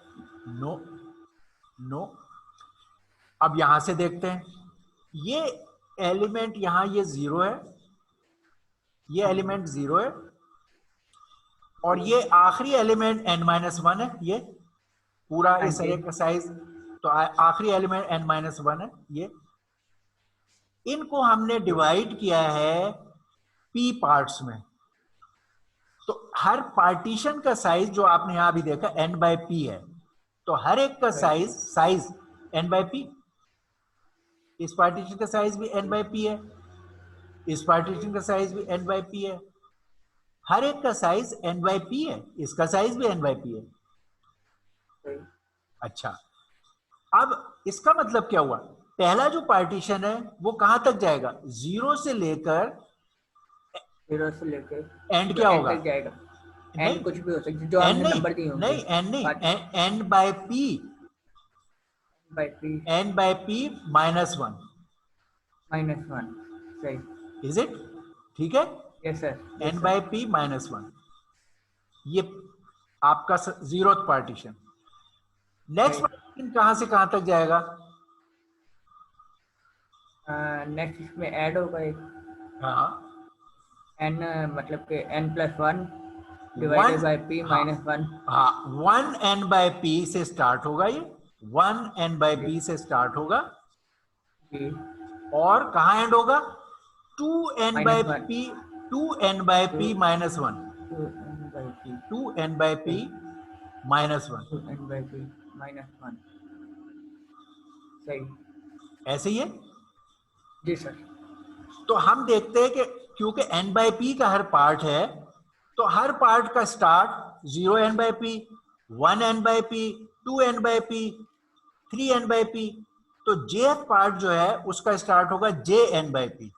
No no. अब यहां से देखते हैं, ये एलिमेंट यहां ये 0 है, ये एलिमेंट 0 है, और ये आखिरी एलिमेंट n-1 है, ये पूरा हाँ इस जी। अरे का साइज, तो आखिरी एलिमेंट n-1 है। ये इनको हमने डिवाइड किया है p पार्ट्स में, तो हर पार्टीशन का साइज जो आपने यहां भी देखा n/p है, तो हर एक का साइज n/p, इस पार्टीशन का साइज भी n/p है, इस पार्टीशन का साइज भी n/p है, हर एक का साइज n/p है, इसका साइज भी n/p है। सही। अच्छा, अब इसका मतलब क्या हुआ, पहला जो पार्टीशन है वो कहां तक जाएगा, 0 से लेकर 0 से लेके एंड जो क्या एंड होगा, तक जाएगा। नहीं एंड कुछ भी हो सकता है, जो n हमने नहीं, नंबर दिए होंगे। नहीं n नहीं, पार्ट n/p, बाय 3 n/p -1, -1। सही। इज इट, ठीक है, yes sir. Yes sir. n/p -1, ये आपका 0th पार्टीशन। नेक्स्ट सही। पार्टीशन कहां से कहां तक जाएगा, नेक्स्ट इसमें ऐड होगा एक हाँ n, मतलब कि n+1 one, divided by p हाँ -1। हाँ 1n/p से स्टार्ट होगा, ये 1n/p से स्टार्ट होगा, जी। और कहां एंड होगा, -1 2n/p, 2n/p -1, 2n/p 2n/p -1, 2n/p -1। सही। ऐसे ही है। जी सर। तो हम देखते हैं कि क्योंकि n/p का हर पार्ट है, तो हर पार्ट का start 0n/p, 1n/p, 2n/p, 3n/p, तो jth पार्ट जो है उसका स्टार्ट होगा jn/p,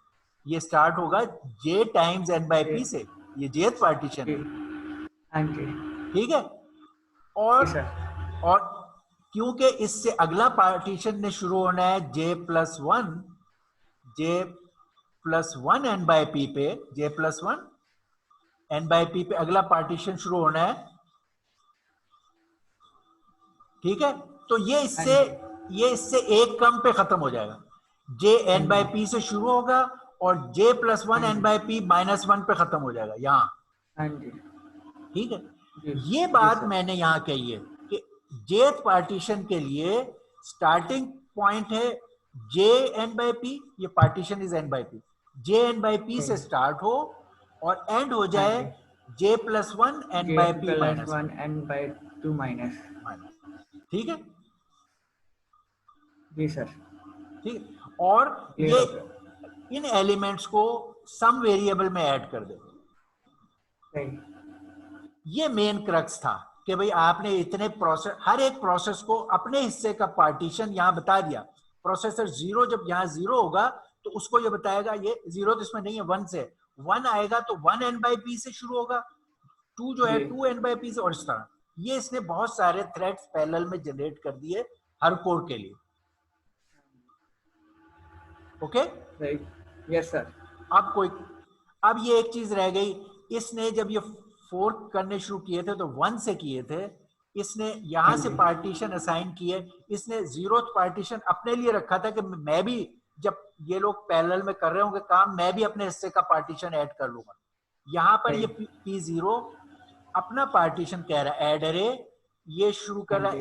ये स्टार्ट होगा j टाइम्स n/p से, ये jth पार्टीशन जी। है, हाँ जी। ठीक है। जी और सर। और क्योंकि इससे अगला पार्टीशन ने शुरू होना है j+1, j+1 n/p पे, j+1 n/p पे अगला पार्टीशन शुरू होना है, ठीक है। तो ये हाँ इससे, जी। ये इससे एक क्रम पे खत्म हो जाएगा, j हाँ जी। n/p से शुरू होगा और j+1 हाँ जी। n/p -1 पे खत्म हो जाएगा यहां, हाँ जी। ठीक है। जी। ये जी बात सर। मैंने यहां कही है कि jth पार्टीशन के लिए स्टार्टिंग पॉइंट है j n/p, ये partition is n/p, j n/p से स्टार्ट हो और एंड हो हाँ जाए जी। j+1 n/p j+1 n/2 ठीक है, जी सर। ठीक है। और क्लियर ये हो गया। इन एलिमेंट्स को सम वेरिएबल में ऐड कर दे, सही। ये मेन क्रक्स था कि भाई आपने इतने प्रोसेस, हर एक प्रोसेस को अपने हिस्से का पार्टीशन यहां बता दिया। प्रोसेसर 0 जब यहां 0 होगा तो उसको ये बताएगा, ये 0 तो इसमें नहीं है, 1 से 1 आएगा तो 1n/p से शुरू होगा, 2 जो है जी। 2n/p से, और इस तरह ये इसने बहुत सारे थ्रेड्स पैरेलल में जनरेट कर दिए हर कोर के लिए, ओके। सही। Yes sir. अब ये एक चीज रह गई, इसने जब ये फोर्क करने शुरू किए थे तो 1 से किए थे, इसने यहां हाँ से जी। पार्टीशन असाइन किए, इसने 0th पार्टीशन अपने लिए रखा था कि मैं भी, जब ये लोग पैरेलल में कर रहे होंगे काम, मैं भी अपने हिस्से का पार्टीशन ऐड कर लूंगा। यहां पर ये P0 अपना पार्टीशन कह रहा है, ऐड अरे, ये शुरू कर रहा है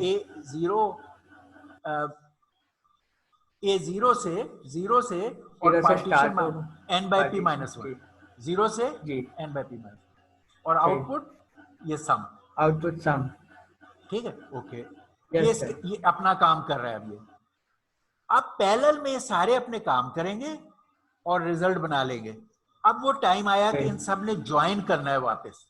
A0 से, 0 से, और जीरो से पार्टीशन स्टार्ट होगा। n/p partition. -1, जी। 0 से जी n by p माइनस, और सही। आउटपुट ये सम। आउटपुट सम। ठीक है, ओके। Yes sir. ये अपना काम कर रहा है अब ये। अब पैरेलल में ये सारे अपने काम करेंगे और रिजल्ट बना लेंगे। अब वो टाइम आया कि सही। इन सब ने ज्वाइन करना है वापस।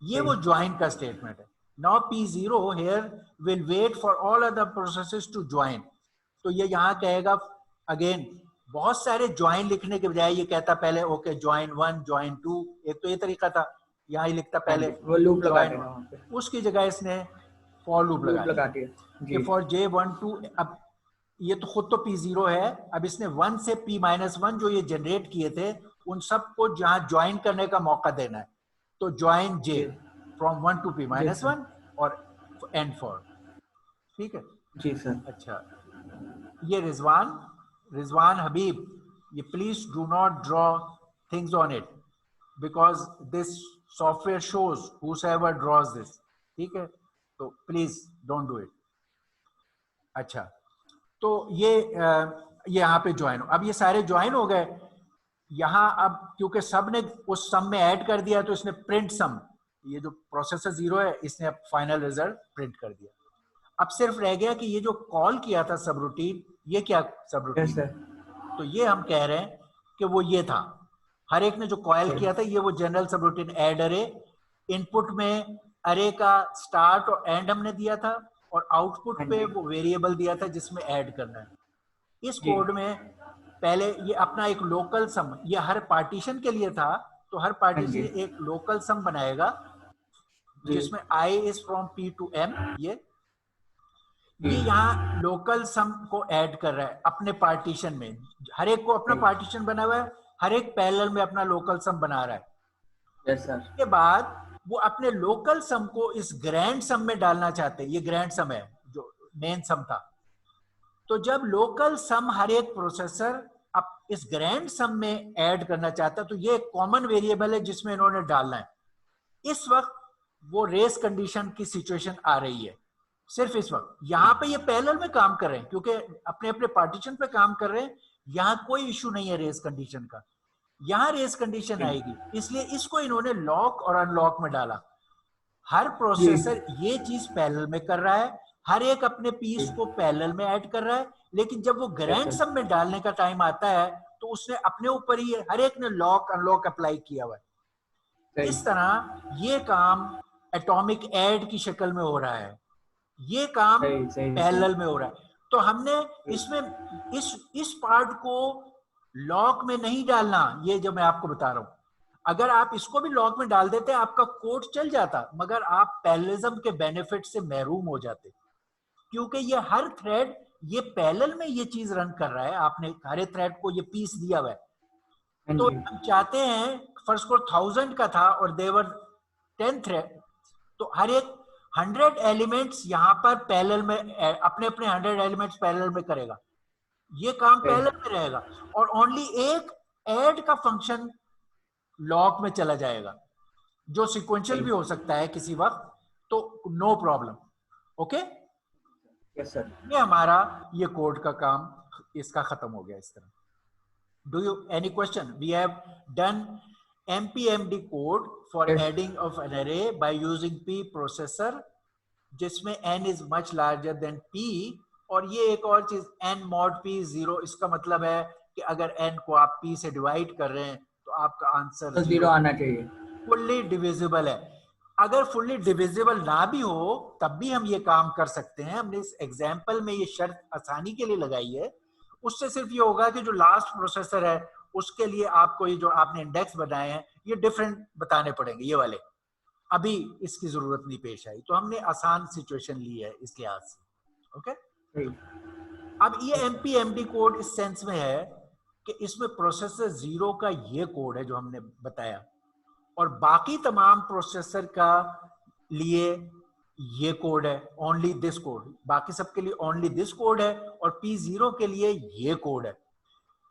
ये सही। वो ज्वाइन का स्टेटमेंट है। Now P0 here will wait for all other processes to join। तो ये यहाँ कहेगा अगेन, बहुत सारे ज्वाइन लिखने के बजाय ये कहता पहले ओके ज्वाइन 1 ज्वाइन 2, एक तो ये तरीका था, यहाँ ही लिखता हाँ पहले जी, वो लूप लगा ज्वाइन देना वहाँ पे। 1, उसकी जगह इसने फॉर लूप लूप लगा लगा दिया कि जी। For J12। अब ये तो खुद तो P0 है, अब इसने 1 से P-1 जो ये जनरेट किए थे उन सबको जहां ज्वाइन करने का मौका देना है। तो ज्वाइन J जी फ्रॉम 1 to जी P-1 सर। और एंड फॉर। ठीक है, जी सर। अच्छा। ये रिजवान हबीब, ये please do not draw things on it because this software shows whosoever draws this। ठीक है, तो प्लीज डोंट डू इट। अच्छा, तो ये यहाँ पे ज्वाइन हो, अब ये सारे ज्वाइन हो गए यहाँ। अब क्योंकि सब ने उस सम में ऐड कर दिया तो इसने प्रिंट सम, ये जो प्रोसेसर 0 है इसने अब फाइनल रिजल्ट प्रिंट कर दिया। अब सिर्फ रह गया कि ये जो कॉल किया था सब रूटीन, ये क्या सब यस रूटीन, सर। तो ये हम कह रहे हैं कि वो ये था। हर एक ने जो कॉल सही। किया था ये वो जनरल सब रूटीन ऐड अरे। इनपुट में अरे का स्टार्ट और एंड हमने दिया था, और आउटपुट हाँ पे जी। वो वेरिएबल दिया था जिसमें ऐड करना है। इस जी कोड में पहले ये अपना एक लोकल सम, ये हर पार्टीशन के लिए था, तो हर हाँ पार्टीशन जी। एक लोकल सम बनाएगा जी जिसमें i is from p to m। ये जी यहाँ लोकल सम को ऐड कर रहा है अपने पार्टीशन में। हर एक को अपना सही। पार्टीशन बना हुआ है, हर एक पैरेलल में अपना लोकल सम बना रहा है। Yes sir. के बाद वो अपने लोकल सम को इस ग्रैंड सम में डालना चाहते हैं। ये ग्रैंड सम है जो मेन सम था। तो जब लोकल सम हर एक प्रोसेसर अब इस ग्रैंड सम में ऐड करना चाहता है, तो ये एक कॉमन वेरिएबल है जिसमें इन्होंने डालना है। इस वक्त वो रेस कंडीशन की सिचुएशन आ रही है। सिर्फ इस वक्त यहाँ पे ये पैरेलल में काम कर रहे हैं क्योंकि अपने अपने पार्टीशन पे काम कर रहे हैं। यहाँ कोई इशू नहीं है रेस कंडीशन का, यहाँ रेस कंडीशन आएगी, इसलिए इसको इन्होंने लॉक और अनलॉक में डाला। हर प्रोसेसर ये चीज पैरेलल में कर रहा है, हर एक अपने पीस को पैरेलल में ऐड कर रहा है, लेकिन जब वो ग्रैंड सम में डालने का टाइम आता है तो उसने अपने ऊपर ही हर एक ने लॉक अनलॉक अप्लाई किया हुआ है। इस तरह ये काम एटॉमिक ऐड की शक्ल में हो रहा है, ये काम पैरेलल में हो रहा है। तो हमने इसमें इस पार्ट को लॉक में नहीं डालना, ये जो मैं आपको बता रहा हूं। अगर आप इसको भी लॉक में डाल देते आपका कोड चल जाता, मगर आप पैरेललिज्म के बेनिफिट से महरूम हो जाते, क्योंकि ये हर थ्रेड ये पैरेलल में ये चीज रन कर रहा है। आपने हर एक थ्रेड को ये पीस दिया हुआ है। तो हम चाहते हैं फर्स्ट को 1000 का था और देवर 10 थ्रेड, तो हर एक 100 एलिमेंट्स यहाँ पर पैरेलल में अपने अपने 100 एलिमेंट्स पैरेलल में करेगा। ये काम पैरेलल में रहेगा और ओनली एक ऐड का फंक्शन लॉक में चला जाएगा जो सीक्वेंशियल भी हो सकता है किसी वक्त, तो no problem. Okay, yes sir. ये हमारा ये कोड का काम इसका खत्म हो गया इस तरह। Do you any question? We have done MPMD code for adding of an array by using P processor जिसमें n is much larger than P। और ये एक और चीज n mod P 0, इसका मतलब है कि अगर n को आप P से डिवाइड कर रहे हैं तो आपका आंसर तो 0 आना चाहिए। फुल्ली डिविजिबल है। अगर फुल्ली डिविजिबल ना भी हो तब भी हम ये काम कर सकते हैं। हमने इस एग्जाम्पल में ये शर्त आसानी के लिए लगाई है। उससे सिर्फ ये होगा कि जो लास्ट प्रोसेसर है उसके लिए आपको ये जो आपने इंडेक्स बनाए हैं ये डिफरेंट बताने पड़ेंगे, ये वाले। अभी इसकी जरूरत नहीं पेश आई, तो हमने आसान सिचुएशन ली है इस लिहाज से। ओके, अब ये MPMD कोड इस सेंस में है कि इसमें प्रोसेसर 0 का ये कोड है जो हमने बताया, और बाकी तमाम प्रोसेसर का लिए ये कोड है, ओनली दिस कोड। बाकी सबके लिए ओनली दिस कोड है और P0 के लिए ये कोड है।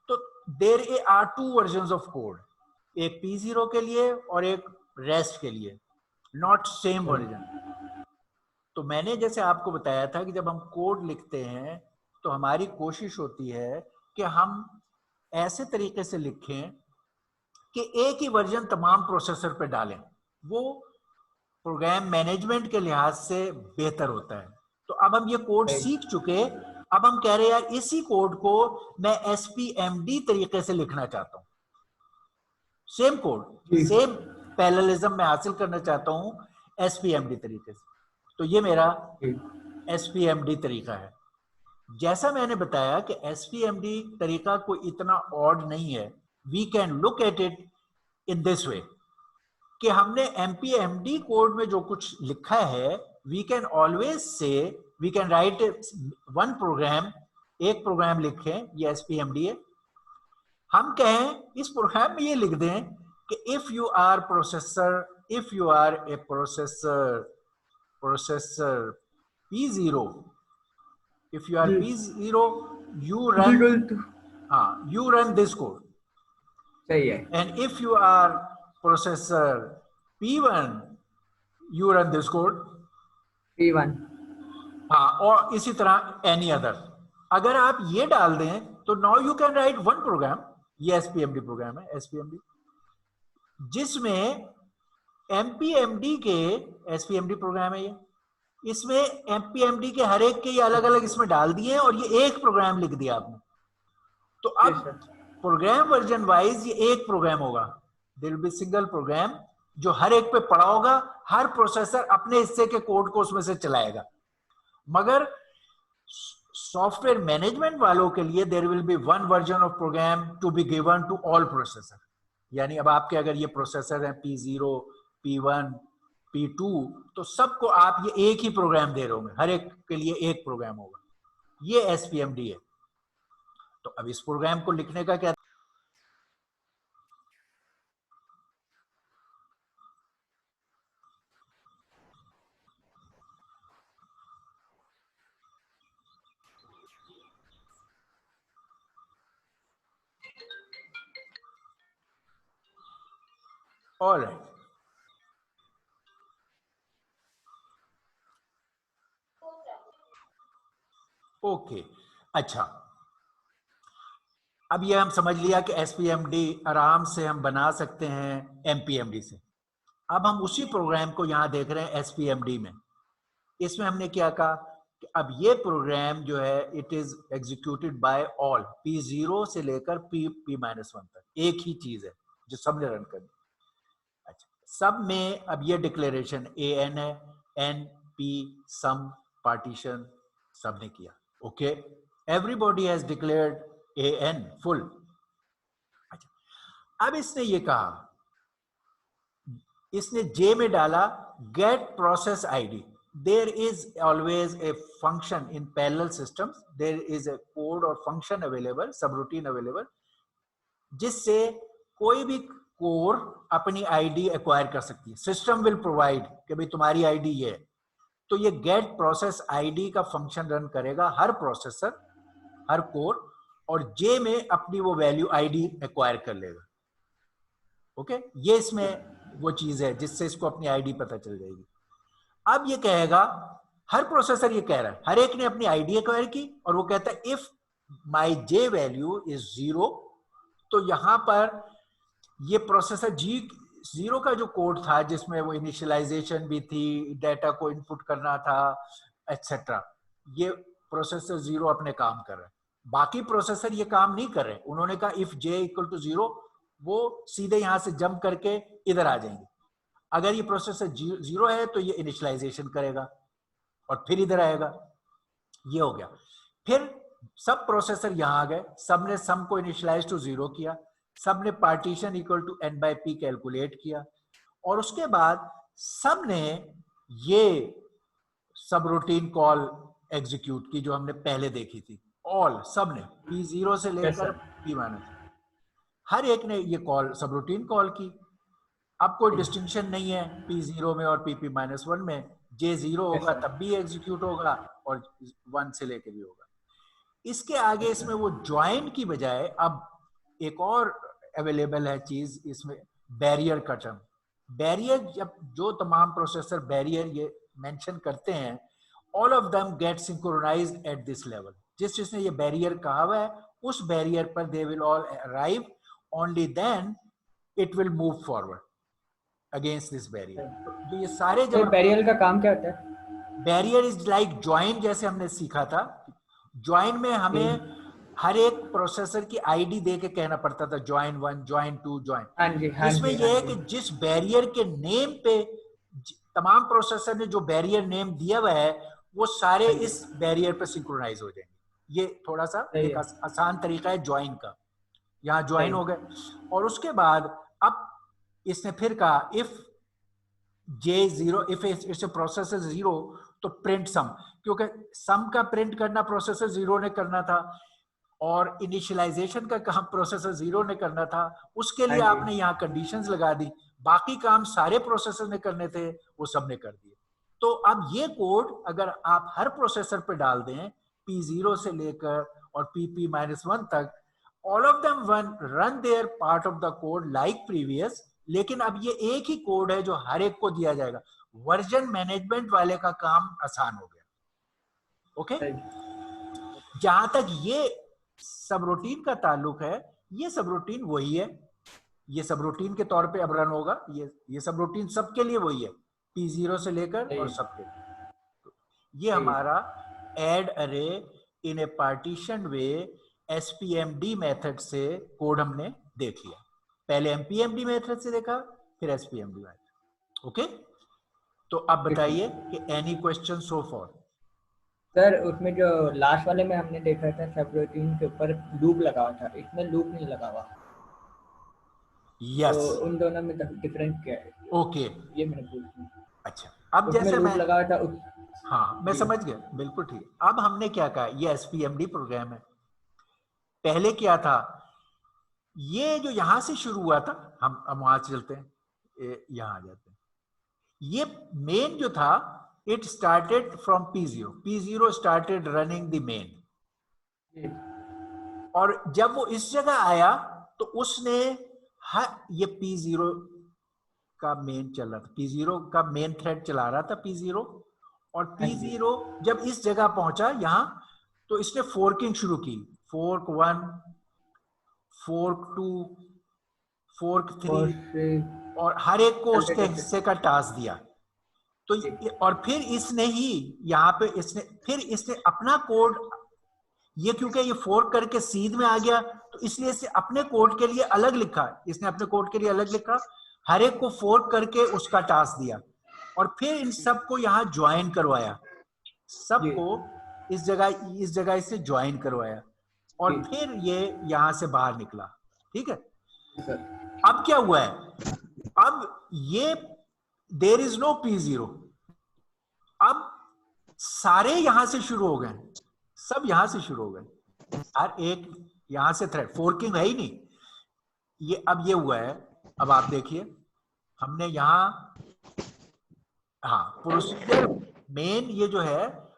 तो there are 2 versions of code, एक P0 के लिए और एक रेस्ट के लिए, नॉट सेम वर्जन। तो मैंने जैसे आपको बताया था कि जब हम कोड लिखते हैं तो हमारी कोशिश होती है कि हम ऐसे तरीके से लिखें कि एक ही वर्जन तमाम प्रोसेसर पे डालें, वो प्रोग्राम मैनेजमेंट के लिहाज से बेहतर होता है। तो अब हम ये कोड सीख चुके, अब हम कह रहे हैं यार इसी कोड को मैं SPMD तरीके से लिखना चाहता हूं, सेम कोड सेम पैरेललिज्म में हासिल करना चाहता हूं SPMD तरीके से। तो ये मेरा SPMD तरीका है। जैसा मैंने बताया कि SPMD तरीका कोई इतना ऑड नहीं है, we can look at it in this way कि हमने MPMD कोड में जो कुछ लिखा है, we can always say, we can write one program, एक प्रोग्राम लिखें, ये SPMD है, हम कहें इस प्रोग्राम में ये लिख दें कि if you are processor, if you are a processor P0, if you are P0, you run this code. सही है। And if you are processor P1, you run this code. P1 हाँ, और इसी तरह any other. अगर आप ये डाल दें तो now you can write one program, ये SPMD प्रोग्राम है, SPMD, जिसमें MPMD के SPMD प्रोग्राम है ये, इसमें MPMD के हर एक के ये अलग अलग इसमें डाल दिए और ये एक प्रोग्राम लिख दिया आपने। तो अब प्रोग्राम वर्जन वाइज ये एक प्रोग्राम होगा, there will be single program जो हर एक पे पड़ा होगा, हर प्रोसेसर अपने हिस्से के कोड को उसमें से चलाएगा। मगर सॉफ्टवेयर मैनेजमेंट वालों के लिए there will be one version of program to be given to all processor. यानी अब आपके अगर ये प्रोसेसर है P0, P1, P2, तो सबको आप ये एक ही प्रोग्राम दे रहे होंगे, हर एक के लिए एक प्रोग्राम होगा। ये SPMD है। तो अब इस प्रोग्राम को लिखने का क्या, ऑलराइट, ओके, अच्छा, अब ये हम समझ लिया कि SPMD आराम से हम बना सकते हैं MPMD से। अब हम उसी प्रोग्राम को यहां देख रहे हैं SPMD में। इसमें हमने क्या कहा कि अब ये प्रोग्राम जो है it is executed by all, P0 से लेकर P-1 तक एक ही चीज है जो सबने रन करनी। अच्छा, सब में अब ये डिक्लेरेशन AN है, N, P, सम, पार्टीशन सबने किया। Okay, everybody has declared AN full. अच्छा, अब इसने ये कहा, इसने J में डाला get process ID। There is always a function in parallel systems, there is a code or function available, subroutine available, जिससे कोई भी कोर अपनी ID एक्वायर कर सकती है। सिस्टम विल प्रोवाइड कि भाई तुम्हारी ID ये है, तो ये गेट प्रोसेस ID का फंक्शन रन करेगा हर प्रोसेसर, हर कोर, और J में अपनी वो वैल्यू ID एक्वायर कर लेगा। ओके, ये इसमें वो चीज है जिससे इसको अपनी ID पता चल जाएगी। अब ये कहेगा, हर प्रोसेसर ये कह रहा है, हर एक ने अपनी ID एक्वायर की और वो कहता है if my J value is 0, तो यहां पर ये प्रोसेसर G0 का जो कोड था जिसमें वो इनिशियलाइजेशन भी थी, डाटा को इनपुट करना था, एटसेट्रा, ये प्रोसेसर 0 अपने काम कर रहा है। बाकी प्रोसेसर ये काम नहीं कर रहे। उन्होंने कहा इफ J इक्वल टू 0, वो सीधे यहां से जंप करके इधर आ जाएंगे। अगर ये प्रोसेसर 0 है तो ये इनिशियलाइजेशन करेगा और फिर इधर आएगा। ये हो गया। फिर सब प्रोसेसर यहां आ गए, सब ने सम को इनिशियलाइज टू 0 किया, सब ने partition equal to N/P calculate किया, और उसके बाद सब ने ये सब रूटीन कॉल एग्जीक्यूट की जो हमने पहले देखी थी। ऑल, सब ने P0 से लेकर P1, हर एक ने ये कॉल सब रूटीन कॉल की। अब कोई डिस्टिंक्शन नहीं है P0 में और P-1 में, J0 होगा तब भी एग्जीक्यूट होगा और 1 से लेके भी होगा। इसके आगे इसमें वो ज्वाइन की बजाय अब एक और अवेलेबल है चीज इसमें, बैरियर का टर्म। बैरियर, जब जो तमाम प्रोसेसर बैरियर ये मेंशन करते हैं, all of them get synchronised at this level. जिस जिसने ये बैरियर कहा हुआ है उस बैरियर पर they will all arrive, only then it will move forward against this barrier. तो ये सारे तो जब बैरियर का काम क्या होता है? बैरियर इज लाइक ज्वाइन, जैसे हमने सीखा था ज्वाइन में हमें हर एक प्रोसेसर की आईडी दे के कहना पड़ता था ज्वाइन 1 ज्वाइन 2 ज्वाइन। हाँ जी, हाँ इसमें जी, यह हाँ है जी। कि जिस बैरियर के नेम पे तमाम प्रोसेसर ने जो बैरियर नेम दिया हुआ है वो सारे इस बैरियर पे सिंक्रोनाइज हो जाएंगे। ये थोड़ा सा सही एक है। आसान तरीका है ज्वाइन का। यहाँ ज्वाइन सही। हो गए और उसके बाद अब इसने फिर कहा if J0 if it's processor 0 तो प्रिंट सम, क्योंकि सम का प्रिंट करना प्रोसेसर 0 ने करना था और इनिशियलाइजेशन का काम प्रोसेसर 0 ने करना था। उसके लिए हाँ जी। आपने यहाँ कंडीशंस लगा दी, बाकी काम सारे प्रोसेसर ने करने थे वो सब ने कर दिए। तो अब ये कोड अगर आप हर प्रोसेसर पे डाल दें P0 से लेकर और PP-1 तक, all of them run their part of the code like previous, लेकिन अब ये एक ही कोड है जो हर एक को दिया जाएगा। वर्जन मैनेजमेंट वाले का काम आसान हो गया। ओके, जहां तक ये सब रूटीन का ताल्लुक है, ये सब रूटीन वही है, ये सब रूटीन के तौर पे अब रन होगा। ये सब रूटीन सबके लिए वही है, P0 से लेकर और सबके लिए। ये हमारा एड अरे इन ए पार्टीशन वे SPMD मेथड से कोड हमने देख लिया। पहले MPMD मेथड से देखा, फिर SPMD मेथड। ओके, तो अब बताइए कि any question so for? Sir उसमें जो लास्ट वाले में हमने देखा था सब रूटीन के ऊपर लूप लगा हुआ था, इसमें लूप नहीं लगा हुआ। यस, तो उन दोनों में डिफरेंस क्या है? ओके, ये मैंने पूछा। अच्छा, अब जैसे लूप मैं लगा हुआ था हाँ मैं समझ गया, बिल्कुल ठीक। अब हमने क्या कहा, ये SPMD प्रोग्राम है। पहले क्या था, ये जो यहां से शुरू हुआ था, हम वहां चलते हैं, यहां आ जाते हैं। ये मेन जो था, it started from P0 started running the main. और जब वो इस जगह आया तो उसने ये P0 का मेन चल रहा था, P0 का मेन थ्रेड चला रहा था P0, और P0 जब इस जगह पहुंचा यहां तो इसने फोर्किंग शुरू की, फोर्क 1, फोर्क 2, फोर्क 3, और हर एक को उसके हिस्से का टास्क दिया। तो और फिर इसने ही यहाँ पे इसने अपना कोड, ये क्योंकि ये फोर्क करके सीध में आ गया तो इसलिए इसे अपने कोड के लिए अलग लिखा, इसने अपने कोड के लिए अलग लिखा, हर एक को फोर्क करके उसका टास्क दिया, और फिर इन सबको यहाँ ज्वाइन करवाया, सबको इस जगह से ज्वाइन करवाया, और फिर ये यहां से बाहर निकला। ठीक है, अब क्या हुआ है, अब ये देयर इज नो P0, अब सारे यहां से शुरू हो गए, सब यहां से शुरू हो गए, हर एक यहां से थ्रेड, फोर्किंग है ही नहीं ये। अब ये हुआ है, अब आप देखिए हमने यहां, हाँ प्रोसीजर मेन ये जो है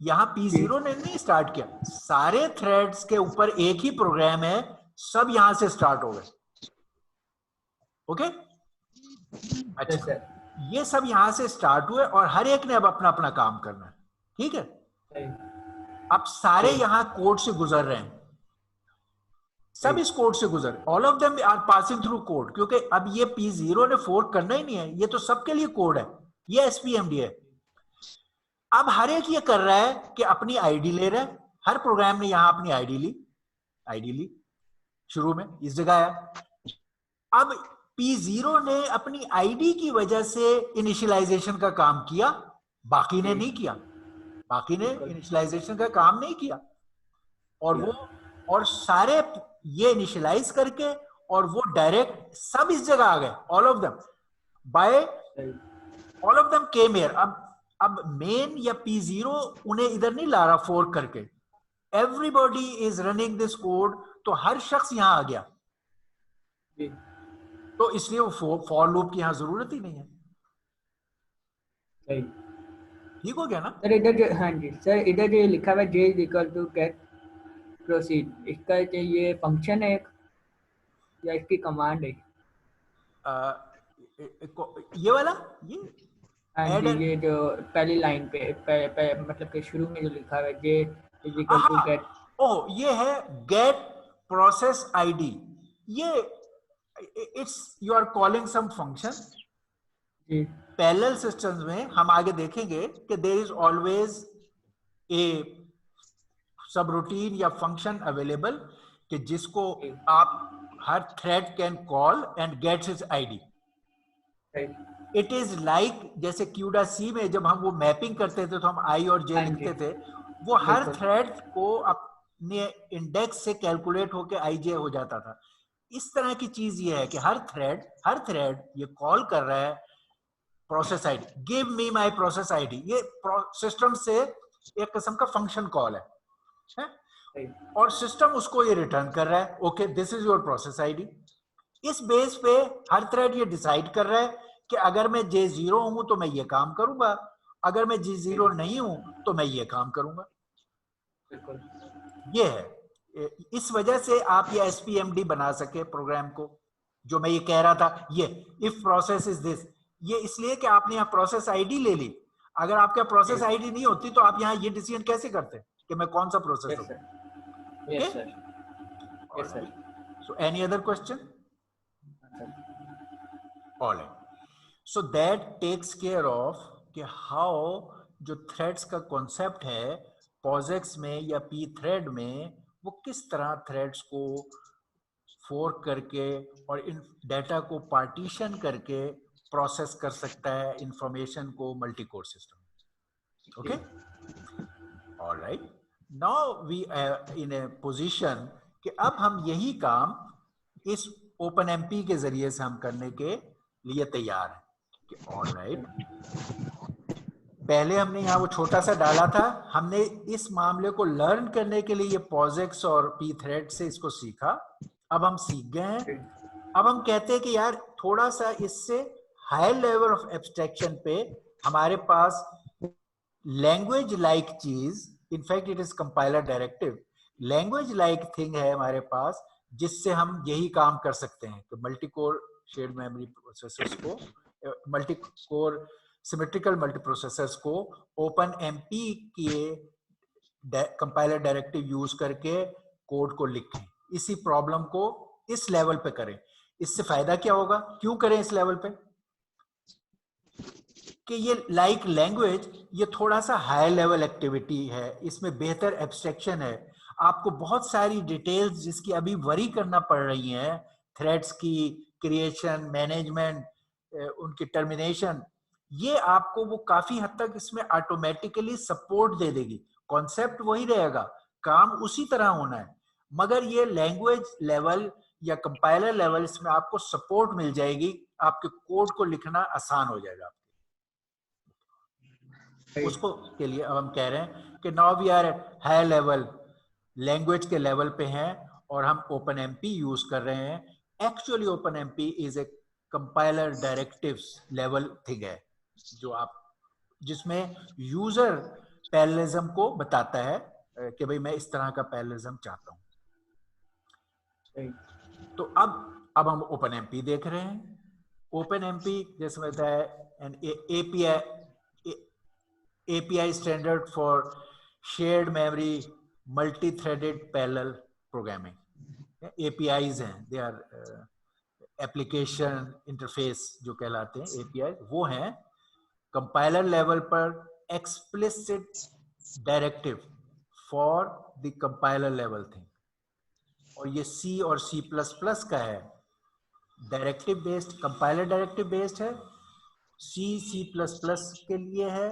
यहां P0 ने नहीं स्टार्ट किया, सारे थ्रेड्स के ऊपर एक ही प्रोग्राम है, सब यहां से स्टार्ट हो गए। ओके, अच्छा, ये सब यहां से स्टार्ट हुए और हर एक ने अब अपना अपना काम करना है। ठीक है, अब सारे यहां कोड से गुजर रहे हैं, सब इस कोड से गुजर, all of them are passing through code, क्योंकि अब ये P0 ने फोर्क करना ही नहीं है, ये तो सबके लिए कोड है, ये SPMD है। अब हर एक ये कर रहा है कि अपनी आईडी ले रहा है, हर प्रोग्राम ने यहां अपनी आईडी ली शुरू में इस जगह आया। अब P0 ने अपनी आईडी की वजह से इनिशियलाइजेशन का काम किया, बाकी ने नहीं किया, बाकी ने इनिशियलाइजेशन का काम नहीं किया, और सारे ये इनिशियलाइज करके और वो डायरेक्ट सब इस जगह आ गए, all of them came here. अब मेन या P0 उन्हें इधर नहीं ला रहा फोर्क करके, everybody is running this code, तो हर शख्स यहां आ गया, तो इसलिए वो फॉर लूप की यहां जरूरत ही नहीं है। ठीक हो गया ना सर? इधर जो, हाँ जी सर, इधर जो लिखा हुआ है J is equal to get proceed, इसका ये फंक्शन है या इसकी कमांड है? ये वाला, हाँ जी, ये जो पहली लाइन पे मतलब कि शुरू में जो लिखा हुआ है J is equal to get, ये है get process ID. It's you are calling some function. जी पैरेलल सिस्टम्स में हम आगे देखेंगे कि देयर इज ऑलवेज ए सब रूटीन या फंक्शन अवेलेबल कि जिसको आप हर thread can call and gets its ID. It is like जैसे क्यूडा सी में जब हम वो मैपिंग करते थे तो हम आई और जे हाँ लिखते जी। थे, वो हर बिल्कुल। थ्रेड को अपने इंडेक्स से कैलकुलेट होके आई जे हो जाता था. इस तरह की चीज ये है कि हर थ्रेड ये कॉल कर रहा है process ID, give me my process ID. ये सिस्टम से एक किस्म का फंक्शन कॉल है, और सिस्टम उसको ये रिटर्न कर रहा है, okay this is your process ID. इस बेस पे हर थ्रेड ये डिसाइड कर रहा है कि अगर मैं J0 हूं तो मैं ये काम करूंगा, अगर मैं J0 नहीं हूं तो मैं ये काम करूंगा. बिल्कुल। ये है, इस वजह से आप ये SPMD बना सके प्रोग्राम को. जो मैं ये कह रहा था, ये इफ प्रोसेस इज दिस, ये इसलिए कि आपने यहाँ प्रोसेस आईडी ले ली. अगर आपके प्रोसेस आईडी नहीं होती तो आप यहाँ ये डिसीजन कैसे करते कि मैं कौन सा प्रोसेस हूं? Yes sir. Yes sir. So any other question? All right. So that takes care of कि how जो threads का concept है POSIX में या P thread में, वो किस तरह threads को fork करके और इन data को partition करके process कर सकता है information को multi-core system. Okay? All right. Now we are in a position कि अब हम यही काम इस OpenMP के जरिए से हम करने के लिए तैयार हैं. All right. पहले हमने यहाँ वो छोटा सा डाला था, हमने इस मामले को लर्न करने के लिए ये POSIX और pthread से इसको सीखा. अब हम सीख गए हैं. अब हम कहते हैं कि यार थोड़ा सा इससे हायर लेवल ऑफ एब्स्ट्रैक्शन पे हमारे पास लैंग्वेज लाइक चीज, in fact it is compiler directive, language like thing है हमारे पास, जिससे हम यही काम कर सकते हैं कि multi core shared memory processors को, multi core symmetrical multi processors को OpenMP के कंपाइलर डायरेक्टिव यूज करके कोड को लिखें. इसी प्रॉब्लम को इस लेवल पे करें. इससे फायदा क्या होगा, क्यों करें इस लेवल पे? कि ये लाइक लैंग्वेज ये थोड़ा सा हायर लेवल एक्टिविटी है, इसमें बेहतर एब्स्ट्रैक्शन है. आपको बहुत सारी डिटेल्स जिसकी अभी वरी करना पड़ रही हैं, थ्रेड्स की क्रिएशन, मैनेजमेंट, उनकी टर्मिनेशन, ये आपको वो काफी हद तक इसमें ऑटोमेटिकली सपोर्ट दे देगी. कॉन्सेप्ट वही रहेगा, काम उसी तरह होना है, मगर ये लैंग्वेज लेवल या कंपाइलर लेवल इसमें आपको सपोर्ट मिल जाएगी, आपके कोड को लिखना आसान हो जाएगा. उसको के लिए अब हम कह रहे हैं कि now we are at high level, language के लेवल पे हैं और हम OpenMP यूज कर रहे हैं. Actually OpenMP is a compiler directives level thing है, जो आप जिसमें यूजर पैरेललिज्म को बताता है कि भाई मैं इस तरह का पैरेललिज्म चाहता हूं. तो अब हम OpenMP देख रहे हैं. OpenMP जैसे बताया N API standard for shared memory multi-threaded parallel programming. APIs हैं, they are application interface जो कहलाते हैं API, वो हैं compiler level पर explicit directive for the compiler level thing. और ये C और C++ का है, directive based, compiler directive based है, C++ के लिए है,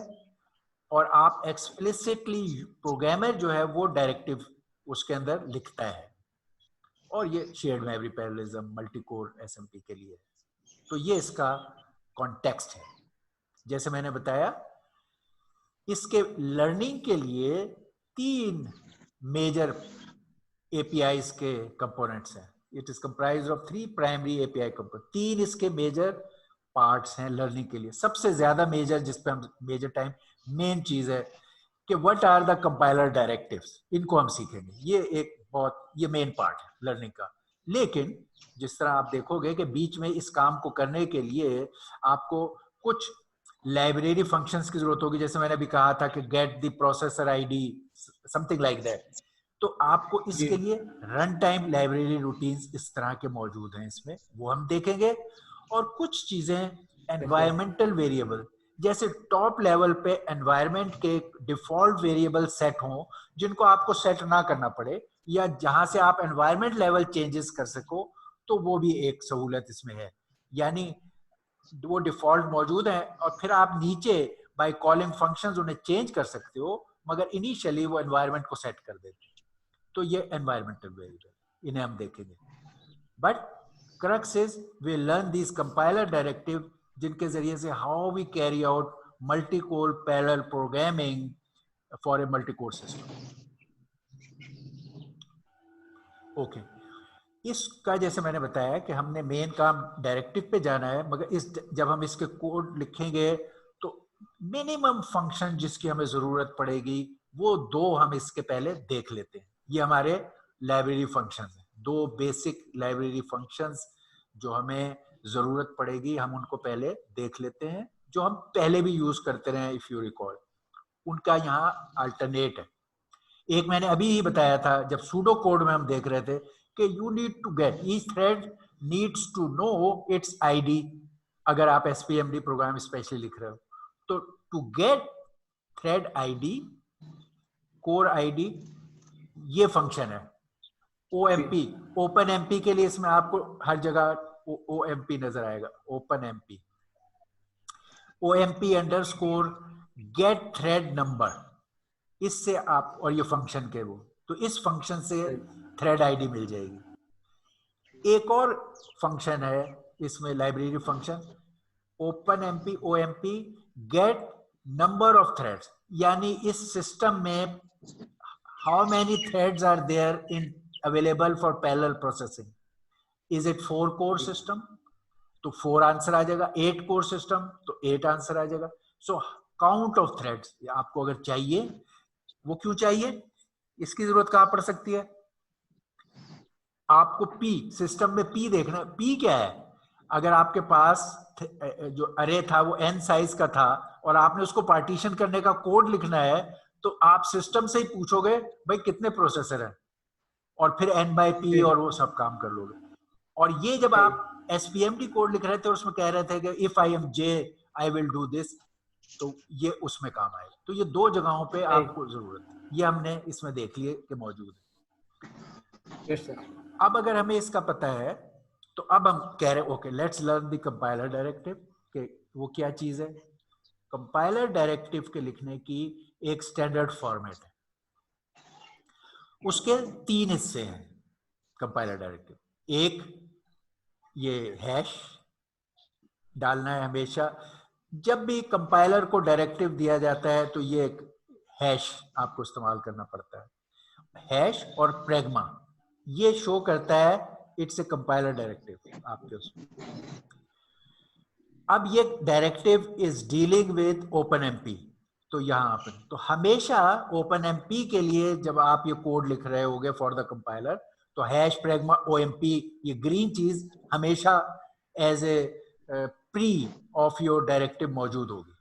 और आप एक्सप्लिसिटली प्रोग्रामर जो है वो डायरेक्टिव उसके अंदर लिखता है. और ये shared memory parallelism multi core SMT के लिए. तो ये इसका कॉन्टेक्स्ट है. जैसे मैंने बताया, इसके लर्निंग के लिए 3 मेजर APIs के कंपोनेंट्स हैं. It is comprised of 3 primary API component. 3 इसके मेजर पार्ट्स हैं लर्निंग के लिए. सबसे ज्यादा मेजर, जिस पे हम मेजर टाइम, मेन चीज है कि what are the compiler directives. इनको हम सीखेंगे. ये मेन पार्ट है लर्निंग का. लेकिन जिस तरह आप देखोगे कि बीच में इस काम को करने के लिए आपको कुछ लाइब्रेरी फंक्शंस की जरूरत होगी. जैसे मैंने अभी कहा था कि get the processor ID, something like that. तो आपको इसके लिए रन टाइम लाइब्रेरी रूटीन्स इस तरह के मौजूद हैं इसमें, वो हम देखेंगे। और कुछ चीजें एनवायरमेंटल वेरिएबल, जैसे टॉप लेवल पे एनवायरमेंट के डिफॉल्ट वेरिएबल सेट हों जिनको आपको सेट ना करना पड़े, या जहां से आप एनवायरमेंट लेवल चेंजेस कर सको, तो वो भी एक सहूलत इसमें है। यानी वो डिफॉल्ट मौजूद है और फिर आप नीचे बाय कॉलिंग फंक्शंस उन्हें चेंज कर सकते हो, मगर इनिशियली वो एनवायरमेंट को सेट कर देते हैं। तो ये एनवायरमेंटल वेरिएबल, इन्हें हम देखेंगे। But crux is we learn this compiler directive, जिनके जरिए से how we carry out multi core parallel programming for a multi core system. Okay, इसका जैसे मैंने बताया कि हमने मेन काम डायरेक्टिव पे जाना है, मगर इस जब हम इसके कोड लिखेंगे तो मिनिमम फंक्शन जिसकी हमें जरूरत पड़ेगी वो दो हम इसके पहले देख लेते हैं। ये हमारे लाइब्रेरी फंक्शंस हैं, दो बेसिक लाइब्रेरी फंक्शंस जो हमें जरूरत पड़ेगी, हम उनको पहले देख लेते हैं, जो हम पहले भी यूज करते रहे, इफ यू रिकॉल। उनका यहाँ अल्टरनेट है। एक मैंने अभी ही बताया था जब सूडो कोड में हम देख रहे थे कि you need to get, each thread needs to know its ID. अगर आप एसपीएमडी प्रोग्राम स्पेशली लिख रहे हो तो to get thread ID, core ID, ये फंक्शन है। ओएमपी, ओपन एमपी के लिए इसमें आपको हर जगह ओएमपी नजर आएगा, open MP, OMP underscore get thread number, इससे आप, और ये फंक्शन के वो, तो इस फंक्शन से थ्रेड आईडी मिल जाएगी। एक और फंक्शन है इसमें library function, open MP OMP get number of threads, यानी इस सिस्टम में how many threads are there in available for parallel processing. Is it 4 core system तो 4 आंसर आ जाएगा, 8 कोर सिस्टम तो 8 आंसर आ जाएगा। सो काउंट ऑफ थ्रेड्स आपको अगर चाहिए, वो क्यों चाहिए, इसकी जरूरत कहां पड़ सकती है, आपको पी, सिस्टम में पी देखना है। पी क्या है, अगर आपके पास जो अरे था वो n साइज का था और आपने उसको पार्टीशन करने का कोड लिखना है, तो आप सिस्टम से ही पूछोगे भाई कितने प्रोसेसर हैं, और फिर n/p और वो सब काम कर लोगे। और ये जब आप एसपीएमडी कोड लिख रहे थे और उसमें कह रहे थे कि if I am J I will do this, तो ये उसमें काम आएगा। तो ये दो जगहों पे आपको जरूरत है, ये हमने इसमें देख लिए कि मौजूद है। Yes sir. अब अगर हमें इसका पता है तो अब हम कह रहे okay let's learn the compiler directive कि वो क्या चीज है। कंपाइलर डायरेक्टिव के लिखने की एक स्टैंडर्ड फॉर्मेट है, उसके 3 हिस्से हैं कंपाइलर डायरेक्टिव। एक ये हैश डालना है हमेशा, जब भी कंपाइलर को डायरेक्टिव दिया जाता है तो ये एक हैश आपको इस्तेमाल करना पड़ता है। हैश और प्रेगमा ये शो करता है इट्स ए कंपाइलर डायरेक्टिव आपके उसमें। अब ये directive is dealing with open MP, तो यहाँ पर तो हमेशा ओपन एमपी के लिए जब आप ये कोड लिख रहे होगे फॉर द कंपाइलर, तो हैश प्रेगमा ओएमपी ये ग्रीन चीज हमेशा as a pre of your directive मौजूद होगी,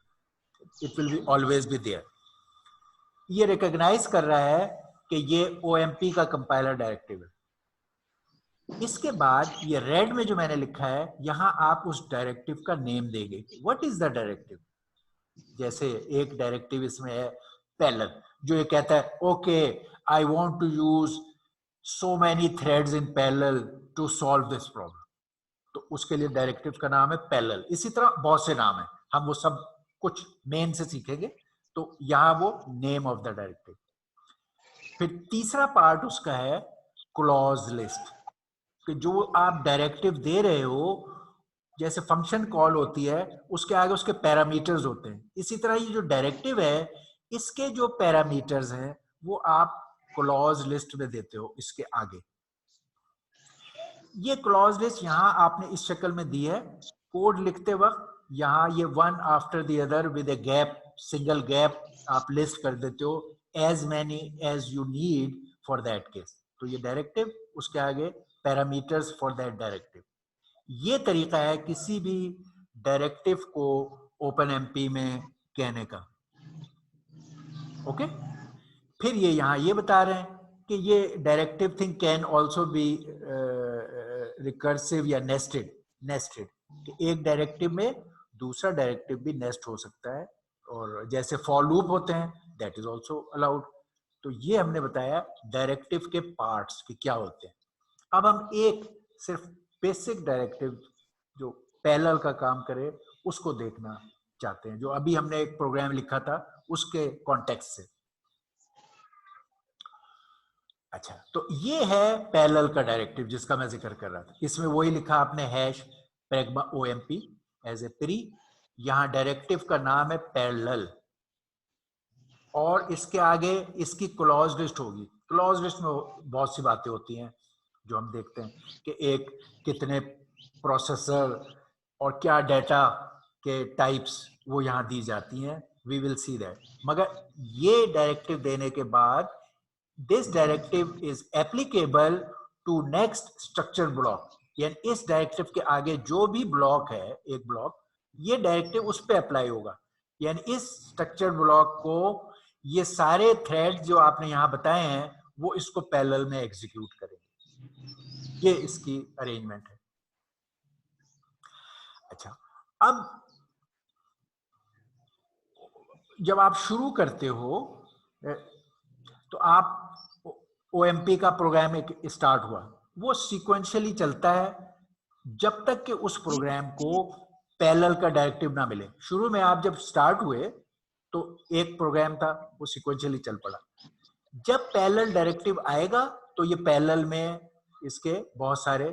it will be always be there. ये रिकॉग्नाइज कर रहा है कि ये ओएमपी का कंपाइलर डायरेक्टिव है। इसके बाद ये रेड में जो मैंने लिखा है, यहां आप उस डायरेक्टिव का नेम देंगे, व्हाट इज द डायरेक्टिव। जैसे एक डायरेक्टिव इसमें है पैरेलल, जो ये कहता है okay I want to use so many threads in parallel to solve this problem, तो उसके लिए डायरेक्टिव का नाम है पैरेलल। इसी तरह बहुत से नाम है, हम वो सब कुछ मेन से सीखेंगे, तो यहां वो नेम ऑफ द डायरेक्टिव। फिर तीसरा पार्ट उसका है क्लॉज लिस्ट, कि जो आप डायरेक्टिव दे रहे हो, जैसे फंक्शन कॉल होती है उसके आगे उसके पैरामीटर्स होते हैं, इसी तरह ये जो डायरेक्टिव है इसके जो पैरामीटर्स हैं वो आप क्लॉज लिस्ट में देते हो इसके आगे। ये क्लॉज लिस्ट यहां आपने इस शक्ल में दी है, कोड लिखते वक्त यहां ये one after the other with a gap, single gap आप लिस्ट कर देते हो, as many as you need for that case. तो ये डायरेक्टिव, उसके आगे पैरामीटर्स फॉर दैट डायरेक्टिव। ये तरीका है किसी भी डायरेक्टिव को ओपन एमपी में कहने का। ओके, फिर ये यहां ये बता रहे हैं कि ये directive thing can also be recursive या नेस्टेड कि एक डायरेक्टिव में दूसरा डायरेक्टिव भी नेस्ट हो सकता है, और जैसे फॉर लूप होते हैं दैट इज ऑल्सो अलाउड। तो ये हमने बताया डायरेक्टिव के पार्ट्स कि क्या होते हैं। अब हम एक सिर्फ बेसिक डायरेक्टिव जो पैरेलल का काम करे उसको देखना चाहते हैं, जो अभी हमने एक प्रोग्राम लिखा था उसके कॉन्टेक्स्ट से। अच्छा, तो ये है पैरेलल का डायरेक्टिव जिसका मैं जिक्र कर रहा था। इसमें वही लिखा आपने hash pragma omp as a pre, यहां डायरेक्टिव का नाम है पैरेलल, और इसके आगे इसकी क्लॉज लिस्ट होगी। क्लॉज लिस्ट में बहुत सी बातें होती हैं जो हम देखते हैं कि एक कितने प्रोसेसर और क्या डाटा के टाइप्स वो यहाँ दी जाती हैं, वी विल सी दैट। मगर ये डायरेक्टिव देने के बाद this directive is applicable to next structure block, यानी इस डायरेक्टिव के आगे जो भी ब्लॉक है, एक ब्लॉक, ये डायरेक्टिव उस पर अप्लाई होगा। यानी इस स्ट्रक्चर ब्लॉक को ये सारे थ्रेड जो आपने यहाँ बताए हैं वो इसको पैरेलल में एग्जीक्यूट करेंगे। ये इसकी अरेंजमेंट है। अच्छा, अब जब आप शुरू करते हो तो आप OMP का प्रोग्राम एक स्टार्ट हुआ, वो सीक्वेंशियली चलता है जब तक कि उस प्रोग्राम को पैरेलल का डायरेक्टिव ना मिले। शुरू में आप जब स्टार्ट हुए तो एक प्रोग्राम था, वो सीक्वेंशियली चल पड़ा। जब पैरेलल डायरेक्टिव आएगा तो ये पैरेलल में इसके बहुत सारे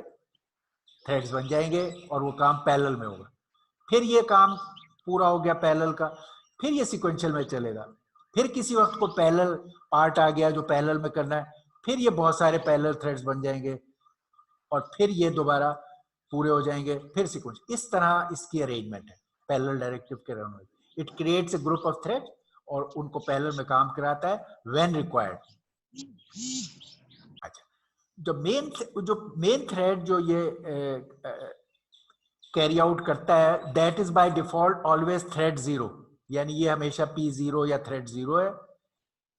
थ्रेड्स बन जाएंगे और वो काम पैरेलल में होगा। फिर ये काम पूरा हो गया पैरेलल का, फिर ये सीक्वेंशियल में चलेगा। फिर किसी वक्त को पैरेलल पार्ट आ गया जो पैरेलल में करना है, फिर ये बहुत सारे पैरेलल थ्रेड्स बन जाएंगे और फिर ये दोबारा पूरे हो जाएंगे, फिर सीक्वेंस। इस तरह इसकी अरेंजमेंट है पैरेलल डायरेक्टिव के रन में। It creates a group of thread और उनको पैरेलल में काम कराता है व्हेन रिक्वायर्ड। अच्छा, जो मेन थ्रेड जो ये कैरी आउट करता है that is by default always thread 0, यानी ये हमेशा P0 या थ्रेड 0 है,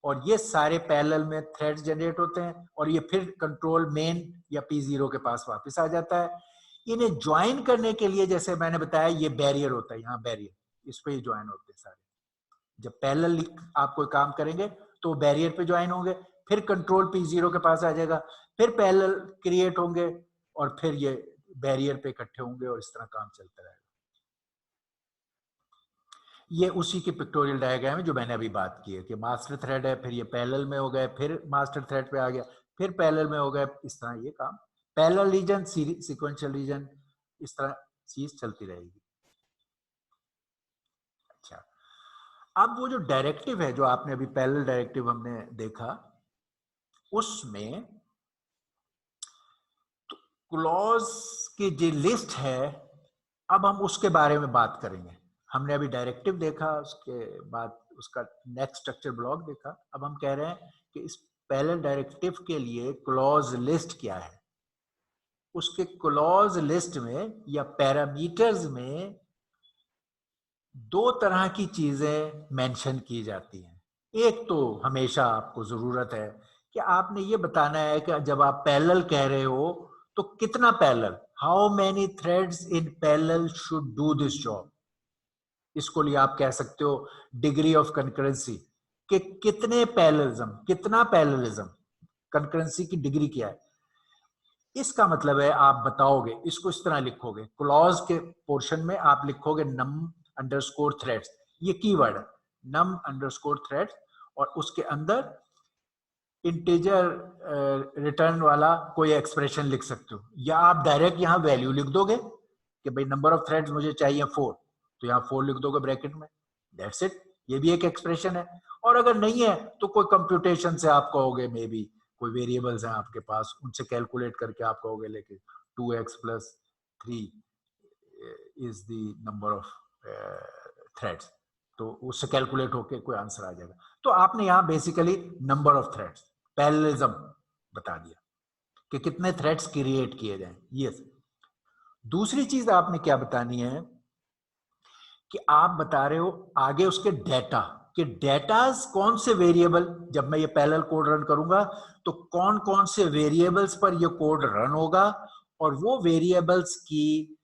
और ये सारे पैरेलल में थ्रेड्स जनरेट होते हैं और ये फिर कंट्रोल मेन या P0 के पास वापस आ जाता है। इन्हें ज्वाइन करने के लिए जैसे मैंने बताया ये बैरियर होता है, यहाँ बैरियर, इस पे ही ज्वाइन होते हैं सारे। जब पैरेलल आप कोई काम करेंगे तो बैरियर पे ज्वाइन होंगे, फिर कंट्रोल P0 के पास आ जाएगा, फिर पैरेलल क्रिएट होंगे और फिर ये बैरियर पे इकट्ठे होंगे और इस तरह काम चलता रहेगा। ये उसी की पिक्टोरियल डायग्राम है जो मैंने अभी बात की है कि मास्टर थ्रेड है, फिर ये पैरेलल में हो गए, फिर मास्टर थ्रेड पे आ गया, फिर पैरेलल में हो गए। इस तरह ये काम पैरेलल रीजन, सीक्वेंशियल रीजन, इस तरह चीज चलती रहेगी। अच्छा, अब वो जो डायरेक्टिव है जो आपने अभी पैरेलल डायरेक्टिव हमने देखा, उसमें तो क्लॉज की जो लिस्ट है, अब हम उसके बारे में बात करेंगे। हमने अभी डायरेक्टिव देखा, उसके बाद उसका नेक्स्ट स्ट्रक्चर ब्लॉक देखा। अब हम कह रहे हैं कि इस पैरेलल डायरेक्टिव के लिए क्लॉज लिस्ट क्या है। उसके क्लॉज लिस्ट में या पैरामीटर्स में दो तरह की चीजें मेंशन की जाती हैं। एक तो हमेशा आपको जरूरत है कि आपने ये बताना है कि जब आप पैरेलल कह रहे हो तो कितना parallel, how many threads in parallel should do this job. इसको लिए आप कह सकते हो डिग्री ऑफ कंकरेंसी, कि कितने पैरेललिज्म, कितना पैरेललिज्म, कंकरेंसी की डिग्री क्या है। इसका मतलब है आप बताओगे, इसको इस तरह लिखोगे, क्लॉज के पोर्शन में आप लिखोगे num अंडरस्कोर थ्रेड्स, ये कीवर्ड है num अंडरस्कोर थ्रेड्स, और उसके अंदर इंटीजर रिटर्न वाला कोई एक्सप्रेशन लिख सकते हो, या आप डायरेक्ट यहाँ वैल्यू लिख दोगे कि भाई नंबर ऑफ थ्रेड्स मुझे चाहिए 4, तो यहाँ 4 लिख दोगे ब्रैकेट में, दैट्स इट। ये भी एक एक्सप्रेशन है। और अगर नहीं है तो कोई कंप्यूटेशन से आप कहोगे, मे बी कोई वेरिएबल्स हैं आपके पास, उनसे कैलकुलेट करके आप कहोगे लेकिन 2x + 3 is the number of threads, तो उससे कैलकुलेट होके कोई आंसर आ जाएगा। तो आपने यहाँ basically number of threads, parallelism बता दिया कि कितने थ्रेड्स क्रिएट किए जाएं। ये दूसरी चीज आपने क्या बतानी है कि आप बता रहे हो आगे उसके डेटा कि डेटास कौन से वेरिएबल, जब मैं ये पैरेलल कोड रन करूंगा तो कौन कौन से वेरिएबल्स पर ये कोड रन होगा और वो वेरिएबल्स की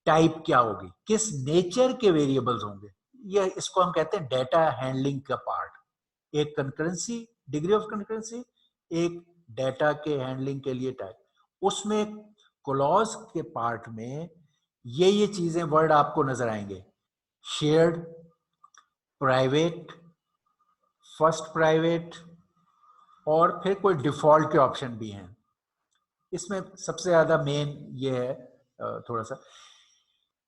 टाइप क्या होगी, किस नेचर के वेरिएबल्स होंगे। ये इसको हम कहते हैं डेटा हैंडलिंग का पार्ट। एक कंकरेंसी, डिग्री ऑफ कंकरेंसी, एक डेटा के हैंडलिंग के लिए टाइप। उसमें क्लॉज के पार्ट में ये चीजें वर्ड आपको नजर आएंगे, शेयर्ड, प्राइवेट, फर्स्ट प्राइवेट, और फिर कोई डिफॉल्ट के ऑप्शन भी हैं। इसमें सबसे ज्यादा मेन ये है थोड़ा सा,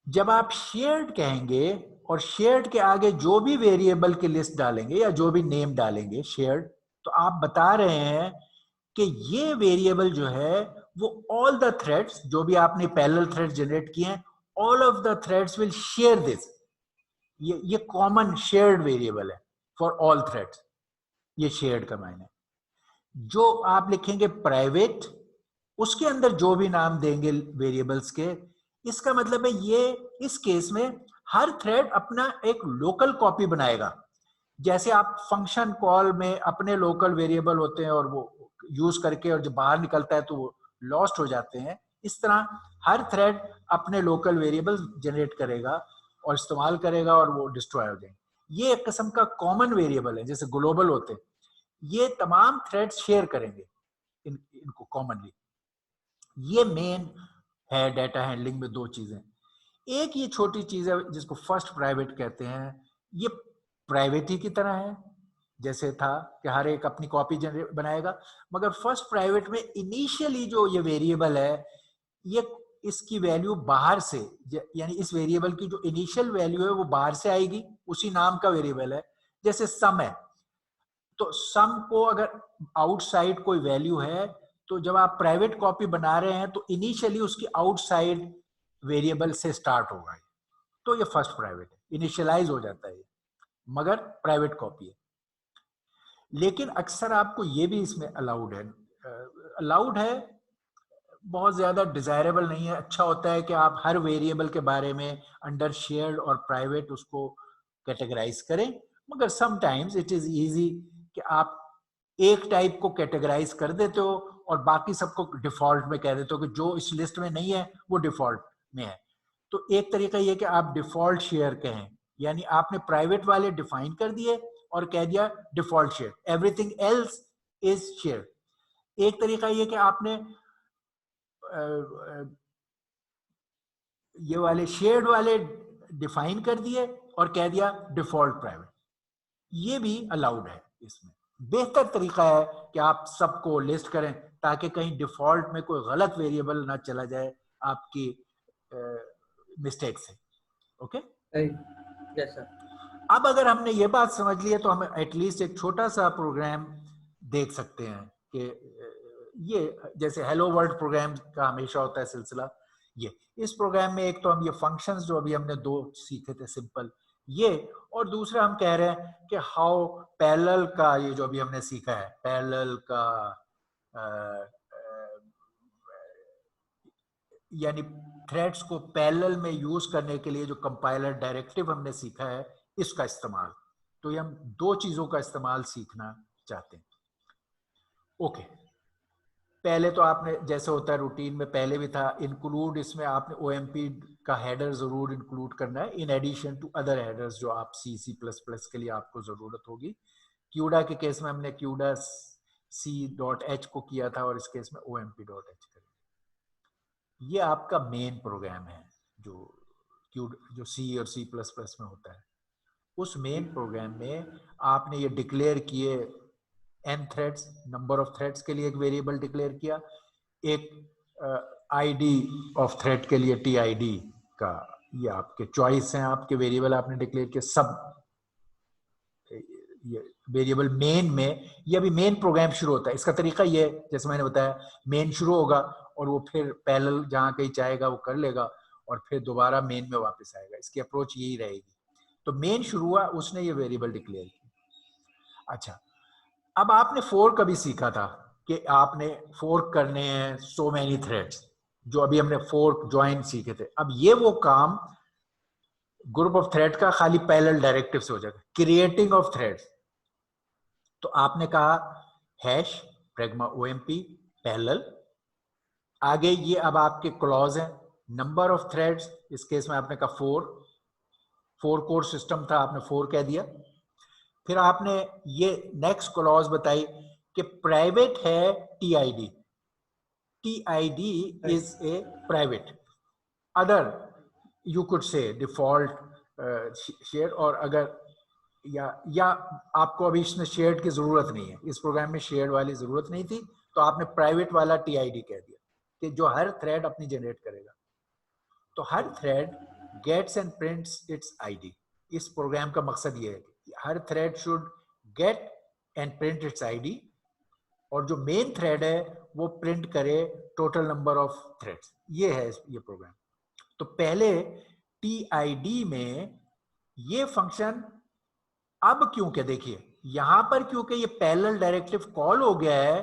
जब आप शेयर्ड कहेंगे और शेयर्ड के आगे जो भी वेरिएबल की लिस्ट डालेंगे या जो भी नेम डालेंगे शेयर्ड, तो आप बता रहे हैं कि ये वेरिएबल जो है वो ऑल द थ्रेड्स, जो भी आपने पैरेलल थ्रेड जनरेट किए हैं, all of the threads will share this. ये कॉमन शेयर्ड वेरिएबल है फॉर ऑल थ्रेड्स। ये शेयर्ड का मायने। जो आप लिखेंगे प्राइवेट, उसके अंदर जो भी नाम देंगे वेरिएबल्स के, इसका मतलब है ये इस केस में हर थ्रेड अपना एक लोकल कॉपी बनाएगा। जैसे आप फंक्शन कॉल में अपने लोकल वेरिएबल होते हैं और वो यूज करके और जब बाहर निकलता है तो वो लॉस्ट हो जाते हैं, इस तरह हर थ्रेड अपने लोकल वेरिएबल जनरेट करेगा और इस्तेमाल करेगा और वो डिस्ट्रॉय हो जाएंगे। ये एक किस्म का कॉमन वेरिएबल है, जैसे ग्लोबल होते हैं। ये तमाम थ्रेड्स शेयर करेंगे इनको कॉमनली। ये मेन है डेटा हैंडलिंग में दो चीजें। एक ये छोटी चीज है जिसको फर्स्ट प्राइवेट कहते हैं। ये प्राइवेटी की तरह है, जैसे था कि हर एक अपनी कॉपी जनरेट बनाएगा, मगर फर्स्ट प्राइवेट में इनिशियली जो ये वेरिएबल है, ये इसकी वैल्यू बाहर से, यानी इस वेरिएबल की जो इनिशियल वैल्यू है वो बाहर से आएगी, उसी नाम का वेरिएबल है। जैसे सम है, तो सम को अगर आउटसाइड कोई वैल्यू है तो जब आप प्राइवेट कॉपी बना रहे हैं तो इनिशियली उसकी आउटसाइड वेरिएबल से स्टार्ट होगा, तो ये फर्स्ट प्राइवेट है, इनिशियलाइज हो जाता है, मगर प्राइवेट कॉपी है। लेकिन अक्सर आपको ये भी इसमें अलाउड है, बहुत ज्यादा डिजायरेबल नहीं है। अच्छा होता है कि आप हर वेरिएबल के बारे में अंडर शेयर्ड और प्राइवेट उसको कैटेगराइज करें, मगर समटाइम्स इट इज इजी कि आप एक टाइप को कैटेगराइज कर देते हो और बाकी सबको डिफॉल्ट में कह देते हो कि जो इस लिस्ट में नहीं है वो डिफॉल्ट में है। तो एक तरीका ये कि आप डिफॉल्ट शेयर कहें, यानी आपने प्राइवेट वाले डिफाइन कर दिए और कह दिया default share, everything else is share. एक तरीका ये कि आपने ये वाले शेयर्ड वाले डिफाइन कर दिए और कह दिया डिफॉल्ट प्राइवेट। ये भी अलाउड है। इसमें बेहतर तरीका है कि आप सबको लिस्ट करें ताकि कहीं डिफॉल्ट में कोई गलत वेरिएबल ना चला जाए आपकी मिस्टेक से। Okay, yes sir. अब अगर हमने ये बात समझ ली है तो हम एटलीस्ट एक छोटा सा प्रोग्राम देख सकते हैं कि ये जैसे हेलो वर्ल्ड प्रोग्राम का हमेशा होता है सिलसिला। ये इस प्रोग्राम में एक तो हम ये फंक्शंस जो अभी हमने दो सीखे थे सिंपल ये, और दूसरा हम कह रहे हैं कि हाउ पैरेलल का ये जो अभी हमने सीखा है पैरेलल का यानी थ्रेड्स को पैरेलल में यूज करने के लिए जो कंपाइलर डायरेक्टिव हमने सीखा है इसका इस्तेमाल। तो ये हम दो चीजों का इस्तेमाल सीखना चाहते हैं। ओके, पहले तो आपने जैसे होता है रूटीन में पहले भी था इंक्लूड, इसमें आपने OMP का हेडर जरूर इंक्लूड करना है in addition to other headers जो आप C++ के लिए आपको जरूरत होगी। क्यूडा के केस में हमने क्यूडा C.H को किया था और इस केस में OMP.H करेंगे। ये आपका मेन प्रोग्राम है जो C और C++ में होता है। उस मेन प्रोग्राम में आपने ये डिक्लेयर किए n threads, number of threads के लिए एक वेरिएबल डिक्लेयर किया, एक ID ऑफ थ्रेड के लिए TID का, ये आपके चॉइस हैं, आपके वेरिएबल आपने डिक्लेयर किया। सब ये वेरिएबल मेन में, ये अभी मेन प्रोग्राम शुरू होता है। इसका तरीका ये जैसे मैंने बताया, मेन शुरू होगा और वो फिर पैरेलल जहाँ कहीं चाहेगा वो कर लेगा और फिर दोबारा मेन में वापस आएगा। इसकी अप्रोच यही रहेगी। तो मेन शुरू हुआ, उसने ये वेरिएबल डिक्लेयर किया। अच्छा, अब आपने फोर्क कभी सीखा था कि आपने फोर्क करने हैं सो मेनी थ्रेड्स, जो अभी हमने फोर्क ज्वाइन सीखे थे। अब ये वो काम ग्रुप ऑफ थ्रेड का खाली पैरेलल डायरेक्टिव से हो जाएगा। क्रिएटिंग ऑफ थ्रेड्स, तो आपने कहा हैश प्रैग्मा ओएमपी पैरेलल। आगे ये अब आपके क्लॉज हैं, नंबर ऑफ थ्रेड्स, इस केस में आपने कहा 4 कोर सिस्टम था, आपने 4 कह दिया। फिर आपने ये नेक्स्ट क्लॉज बताई कि प्राइवेट है TID, TID is a private, other you could say default share, और अगर या आपको अभी इसमें शेयर्ड की जरूरत नहीं है, इस प्रोग्राम में शेयर्ड वाली जरूरत नहीं थी, तो आपने प्राइवेट वाला टीआईडी कह दिया कि जो हर थ्रेड अपनी जनरेट करेगा। तो हर thread gets and prints its ID. इस प्रोग्राम का मकसद ये है कि हर thread should get and print its ID, और जो मेन थ्रेड है वो प्रिंट करे टोटल नंबर ऑफ थ्रेड्स। ये है ये प्रोग्राम। तो पहले टीआईडी में ये फंक्शन, अब क्योंकि देखिए यहां पर क्योंकि ये पैरेलल डायरेक्टिव कॉल हो गया है,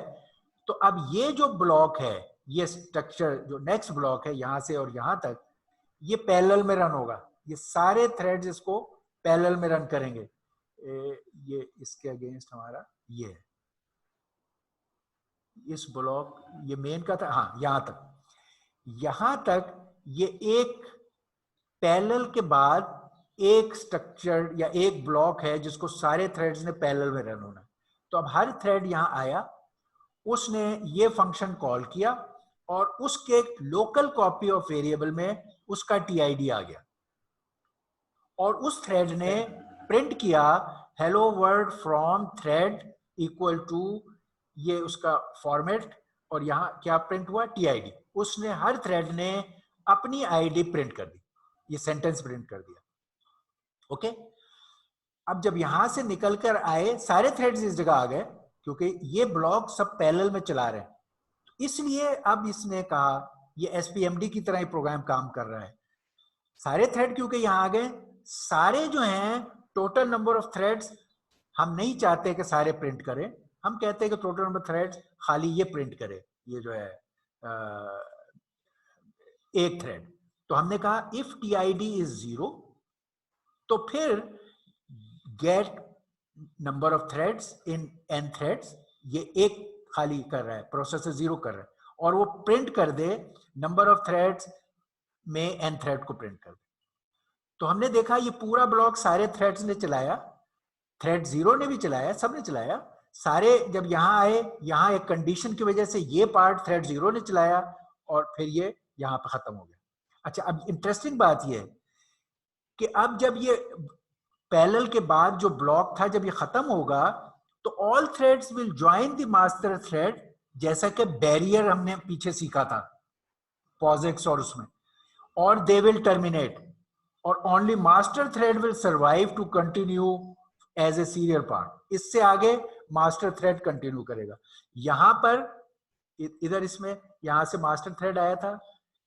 तो अब ये जो ब्लॉक है, ये स्ट्रक्चर जो नेक्स्ट ब्लॉक है यहां से और यहां तक, ये पैरेलल में रन होगा। ये सारे थ्रेड्स इसको पैरेलल में रन करेंगे। ये इसके अगेंस्ट हमारा ये है, इस ब्लॉक, ये मेन का था, हाँ यहां तक ये एक पैरेलल के बाद एक स्ट्रक्चर या एक ब्लॉक है जिसको सारे थ्रेड्स ने पैरेलल में रन होना। तो अब हर थ्रेड यहां आया, उसने ये फंक्शन कॉल किया, और उसके लोकल कॉपी ऑफ वेरिएबल में उसका टीआईडी आ गया, और उस थ्रेड ने प्रिंट किया hello world from thread equal to ये उसका फॉर्मेट, और यहां क्या प्रिंट हुआ, टीआईडी। उसने हर थ्रेड ने अपनी आईडी प्रिंट कर दी, ये सेंटेंस प्रिंट कर दिया। ओके, अब जब यहां से निकलकर आए, सारे थ्रेड्स इस जगह आ गए क्योंकि ये ब्लॉक सब पैरेलल में चला रहे हैं, तो इसलिए अब इसने कहा ये एसपीएमडी की तरह ही प्रोग्राम काम कर रहा है। सारे थ्रेड क्योंकि यहां आ गए, सारे जो हैं टोटल नंबर ऑफ थ्रेड्स हम नहीं चाहते कि सारे प्रिंट करें, हम कहते हैं कि टोटल नंबर थ्रेड्स खाली ये प्रिंट करे, ये जो है एक थ्रेड। तो हमने कहा इफ टीआईडी इज 0, तो फिर get number of threads in n threads, ये एक खाली कर रहा है, प्रोसेसर 0 कर रहा है, और वो प्रिंट कर दे नंबर ऑफ थ्रेड्स में n थ्रेड को प्रिंट कर दे। तो हमने देखा ये पूरा ब्लॉक सारे थ्रेड्स ने चलाया, थ्रेड 0 ने भी चलाया, सबने चलाया। सारे जब यहां आए, यहां एक कंडीशन की वजह से ये पार्ट थ्रेड 0 ने चलाया, और फिर ये यहां पर खत्म हो गया। अच्छा, अब इंटरेस्टिंग बात ये है कि अब जब ये पैरेलल के बाद जो ब्लॉक था, जब ये खत्म होगा, तो all threads will join the master thread, जैसा कि बैरियर हमने पीछे सीखा था पॉजिक्स और उसमें, और दे विल टर्मिनेट, और only master thread will survive to continue as a serial part. इससे आगे मास्टर थ्रेड कंटिन्यू करेगा। यहां पर इधर इसमें यहां से मास्टर थ्रेड आया था,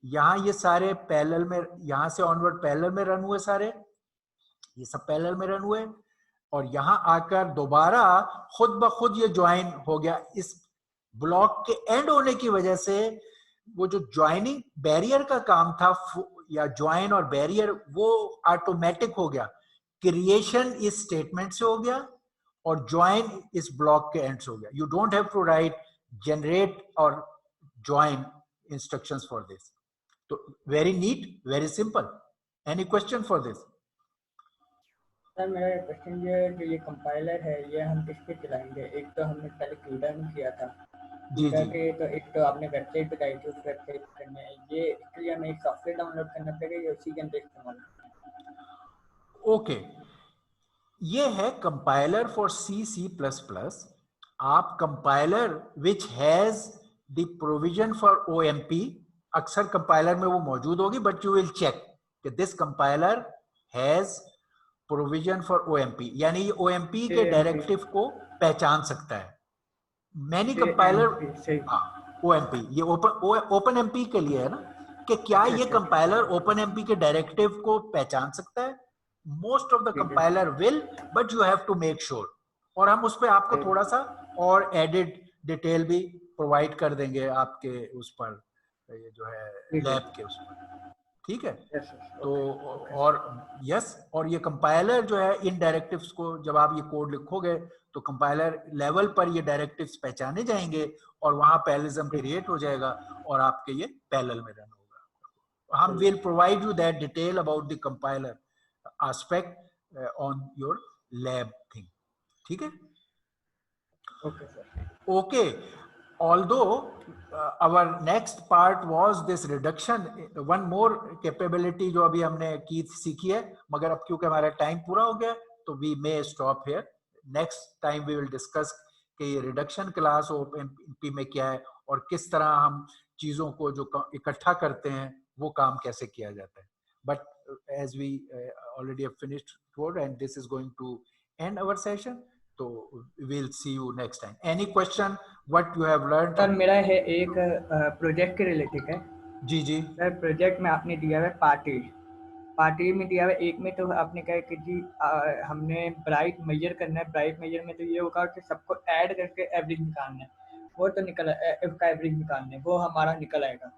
यहां ये सारे पैरेलल में, यहां से ऑनवर्ड पैरेलल में रन हुए, सारे ये सब पैरेलल में रन हुए, और यहां आकर दोबारा खुद ब खुद ये ज्वाइन हो गया। इस ब्लॉक के एंड होने की वजह से वो जो ज्वाइनिंग बैरियर का काम था, या ज्वाइन और बैरियर, वो ऑटोमेटिक हो गया। क्रिएशन इस स्टेटमेंट से हो गया, और ज्वाइन इस ब्लॉक के एंड से हो गया। You don't have to write generate और ज्वाइन इंस्ट्रक्शंस फॉर दिस। तो very neat, very simple. Any question for this? Sir मेरा क्वेश्चन ये है कि ये कंपाइलर है, ये हम किस पे चलाएंगे? एक तो हमने पहले क्यूडा में किया था, जी जी, तो एक तो आपने वेबसाइट बताई थी, उस वेबसाइट करने ये इसके लिए हमें एक सॉफ्टवेयर डाउनलोड करना पड़ेगा या उसी के अंदर इस्तेमाल? ओके, ये है कंपाइलर फॉर C++। आप compiler which has the provision for OMP, अक्सर कंपाइलर में वो मौजूद होगी, बट यू विल चेक कि this compiler has provision for OMP, यानी ये OMP के डायरेक्टिव को पहचान सकता है। मैनी कंपाइलर, OMP ये ओपन MP के लिए है ना, कि क्या ये कंपाइलर ओपन MP के डायरेक्टिव को पहचान सकता है? Most of the compiler will, but you have to make sure. और हम उस पर आपको थोड़ा सा और एडिड डिटेल भी प्रोवाइड कर देंगे आपके उस पर, ये जो है लैब के उस पर। ठीक है। Yes, sir. तो Okay. और यस, और ये कंपाइलर जो है इन डायरेक्टिव्स को जब आप ये कोड लिखोगे तो कंपाइलर लेवल पर ये डायरेक्टिव्स पहचाने जाएंगे और वहां पैरेललिज्म क्रिएट हो जाएगा और आपके ये पैरेलल में रन होगा। हम will provide you that detail about the compiler aspect on your lab thing, ठीक है। Okay, sir. Okay, although our next part was this reduction, one more capability जो अभी हमने की सीखी है, मगर अब क्योंकि हमारा टाइम पूरा हो गया तो we may stop here. Next time we will discuss कि ये रिडक्शन क्लास ओपीएमपी में क्या है और किस तरह हम चीजों को जो इकट्ठा करते हैं वो काम कैसे किया जाता है। But as we already have finished tour and this is going to end our session, so we'll see you next time. Any question what you have learned? Sir मेरा है एक प्रोजेक्ट के रिलेटेड है। जी जी सर प्रोजेक्ट में आपने दिया है party में दिया है। एक में तो आपने कहा कि जी हमने ब्राइट मेजर करना है। ब्राइट मेजर में तो ये होगा कि सबको ऐड करके एवरेज निकालना है, वो तो निकल इसका एवरेज निकालना है, वो हमारा निकल आएगा।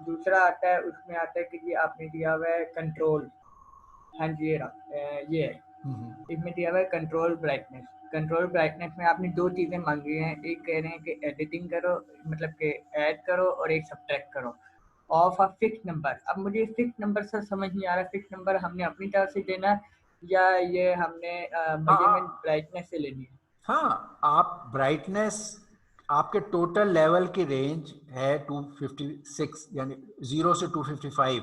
दूसरा आता है, उसमें आता है कि जी आपने दिया हुआ है कंट्रोल, हाँ जी ये है, इसमें दिया हुआ है कंट्रोल ब्राइटनेस। कंट्रोल ब्राइटनेस में आपने दो चीज़ें मांगी हैं, एक कह रहे हैं कि एडिटिंग करो, मतलब कि ऐड करो, और एक सब्ट्रैक्ट करो ऑफ अ फिक्स नंबर। अब मुझे फिक्स नंबर सर समझ नहीं आ रहा, फिक्स नंबर हमने अपनी तरफ से देना है या ये हमने मेजरमेंट ब्राइटनेस से लेनी है? हाँ, आप ब्राइटनेस आपके टोटल लेवल की रेंज है 256 यानी 0 से 255,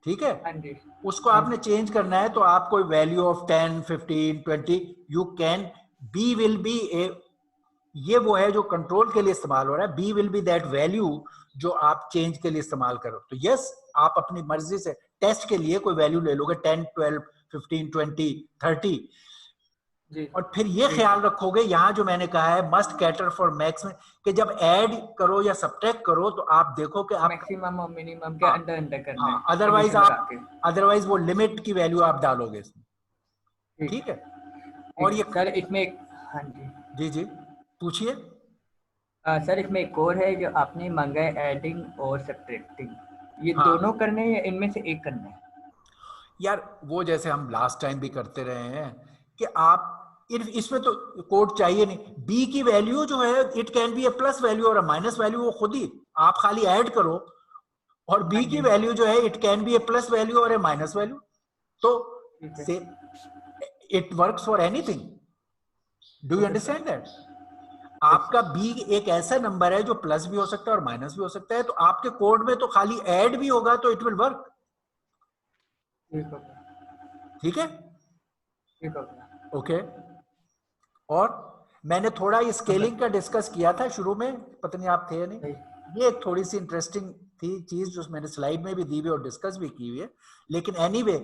ठीक है। हाँ जी। उसको आपने चेंज करना है तो आप कोई value of 10, 15, 20 you can, be will be a, ये वो है जो कंट्रोल के लिए इस्तेमाल हो रहा है। B will be that value जो आप चेंज के लिए इस्तेमाल करो। तो यस, आप अपनी मर्जी से टेस्ट के लिए कोई वैल्यू ले लोगे 10, 12, 15, 20, 30 जी। और फिर ये ख्याल रखोगे यहाँ जो मैंने कहा है मस्ट कैटर फॉर मैक्स में, कि जब ऐड करो या सब्ट्रैक्ट करो तो आप देखो कि आप मैक्सिमम और मिनिमम के अंदर करना है। अदरवाइज वो लिमिट की वैल्यू आप डालोगे इसमें, ठीक है। और ये सर इसमें हाँ जी जी जी पूछिए। सर इसमें एक और है जो आपने मांगा है, एडिंग और सब्ट्रैक्टिंग, ये हाँ। दोनों करने हैं या इनमें से एक करना है? यार वो जैसे हम लास्ट टाइम भी करते रहे हैं कि आप इसमें तो कोड चाहिए नहीं, बी की वैल्यू जो है it can be A plus value और माइनस वैल्यू, वो खुद ही आप खाली ऐड करो, और बी की वैल्यू जो है it can be A plus value और ए माइनस वैल्यू, तो से it works for anything. Do you understand that? आपका बी एक ऐसा नंबर है जो प्लस भी हो सकता है और माइनस भी हो सकता है, तो आपके कोड में तो खाली ऐड भी होगा तो इट विल वर्क, ठीक है। ओके। और मैंने थोड़ा ये स्केलिंग का डिस्कस किया था शुरू में, पता नहीं आप थे नहीं, ये एक थोड़ी सी इंटरेस्टिंग थी चीज जो मैंने स्लाइड में भी दी हुई और डिस्कस भी की हुई है, लेकिन एनीवे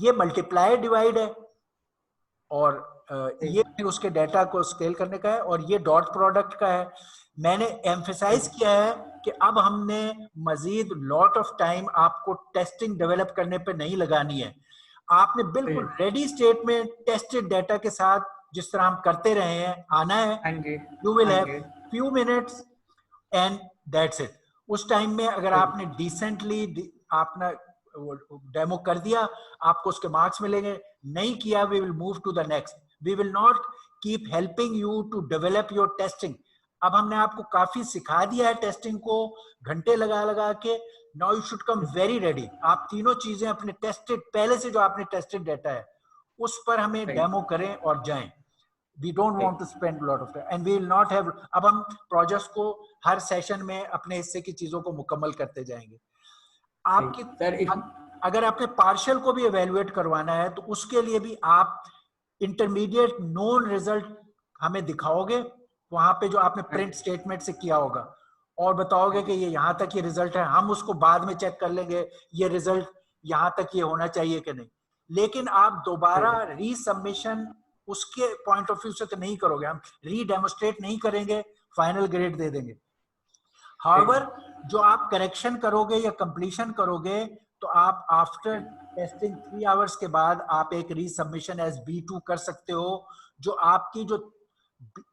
ये मल्टीप्लाई डिवाइड है और ये फिर उसके डाटा को स्केल करने का है, और ये डॉट प्रोडक्ट का है। मैंने एम्फेसाइज किया है कि अब हमने मजीद लॉट ऑफ टाइम आपको टेस्टिंग डेवलप करने पे नहीं लगानी है। आपने बिल्कुल रेडी स्टेट में टेस्टेड डाटा के साथ जिस तरह हम करते रहे हैं आना है। You will have few minutes and that's it. उस टाइम में अगर आपने डिसेंटली आपने डेमो कर दिया, आपको उसके मार्क्स मिलेंगे, नहीं किया we will move to the next. We will not keep helping you to develop your testing. अब हमने आपको काफी सिखा दिया है टेस्टिंग को, घंटे लगा लगा के। Now you should come very ready. आप तीनों चीजें अपने टेस्टेड, पहले से जो आपने टेस्टेड डाटा है उस पर हमें डेमो करें और जाएं। We don't want to spend a lot of time and we will not have, अब हम प्रोजेक्ट्स को हर सेशन में अपने हिस्से की चीजों को मुकम्मल करते जाएंगे। आपकी अगर आपने पार्शियल को भी एवेल्युएट करवाना है तो उसके लिए भी आप इंटरमीडिएट नोन रिजल्ट हमें दिखाओगे वहां पे जो आपने प्रिंट स्टेटमेंट से किया होगा, और बताओगे कि ये यहाँ तक ये रिजल्ट है, हम उसको बाद में चेक कर लेंगे ये रिजल्ट यहाँ तक ये होना चाहिए कि नहीं। लेकिन आप दोबारा रीसबमिशन उसके पॉइंट ऑफ व्यू से तो नहीं करोगे, हम रीडेमोस्ट्रेट नहीं करेंगे, फाइनल ग्रेड दे देंगे। हाउएवर जो आप करेक्शन करोगे या कंप्लीशन करोगे तो आप आफ्टर टेस्टिंग 3 आवर्स के बाद आप एक रीसबमिशन एज B2 कर सकते हो, जो आपकी जो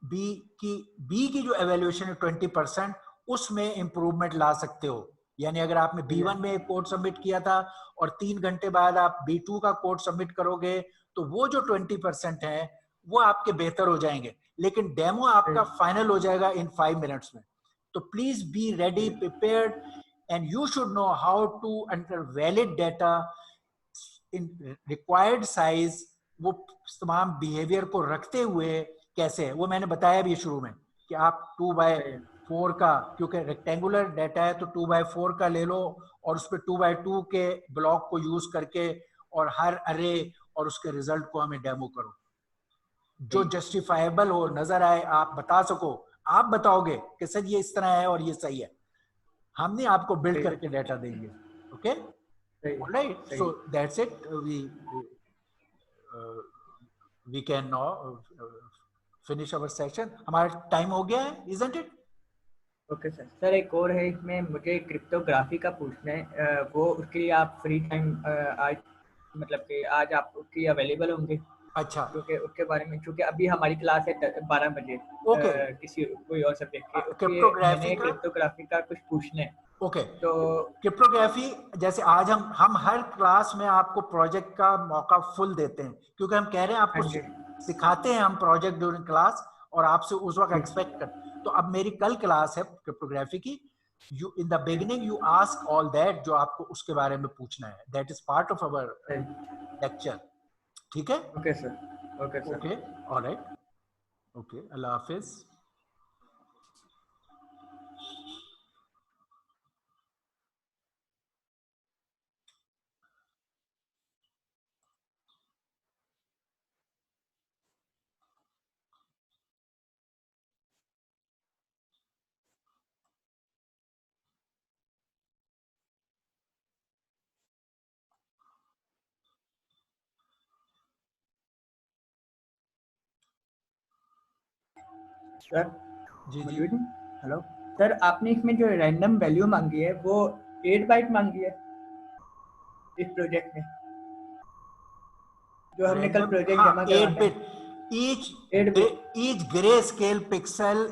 बी की जो एवेल्युएशन है 20% उसमें इंप्रूवमेंट ला सकते हो। यानी अगर आपने B1 में कोड सबमिट किया था और 3 घंटे बाद आप B2 का कोड सबमिट करोगे तो वो जो 20% है वो आपके बेहतर हो जाएंगे, लेकिन डेमो आपका फाइनल हो जाएगा इन 5 मिनट्स में। तो please be ready, prepared, and you should know how to enter valid data in required size, वो तमाम बिहेवियर को रखते हुए कैसे है वो मैंने बताया भी शुरू में कि आप 2x4 का, क्योंकि रेक्टेंगुलर डाटा है तो 2x4 का ले लो और उस पर 2x2 के ब्लॉक को यूज करके और हर अरे और उसके रिजल्ट को हमें डेमो करो, जो जस्टिफाइबल हो, नजर आए, आप बता सको। आप बताओगे कि सर ये इस तरह है और ये सही है, हम नहीं आपको बिल्ड करके डाटा देंगे। Okay, alright, so that's it, we can now finish our session. हमारा टाइम हो गया है, isn't it? Okay sir. Sir एक और है इसमें, मुझे क्रिप्टोग्राफी का पूछना है, वो उसके लिए आप फ्री टाइम आज मतलब कि आज आप उसकी अवेलेबल होंगे? अच्छा, क्योंकि उसके बारे में, क्योंकि अभी हमारी क्लास है 12 बजे किसी कोई और सब्जेक्ट की, क्रिप्टोग्राफी का कुछ पूछना है। ओके, तो क्रिप्टोग्राफी जैसे आज हम हर क्लास में आपको प्रोजेक्ट का मौका फुल देते हैं, क्योंकि हम कह रहे हैं आपको सिखाते हैं हम प्रोजेक्ट ड्यूरिंग क्लास और आपसे उस वक्त एक्सपेक्ट करते हैं। तो अब मेरी कल क्लास है क्रिप्टोग्राफी की, you in the beginning you ask all that जो आपको उसके बारे में पूछना है, that is part of our lecture, ठीक है? Okay sir, okay sir, okay, alright, okay, अल्लाह हाफिज। सर जी जी, हेलो सर, आपने इसमें जो रैंडम वैल्यू मांगी है वो 8 बाइट मांगी है इस प्रोजेक्ट में, जो हमने कल प्रोजेक्ट जमा करवाया है। each grayscale pixel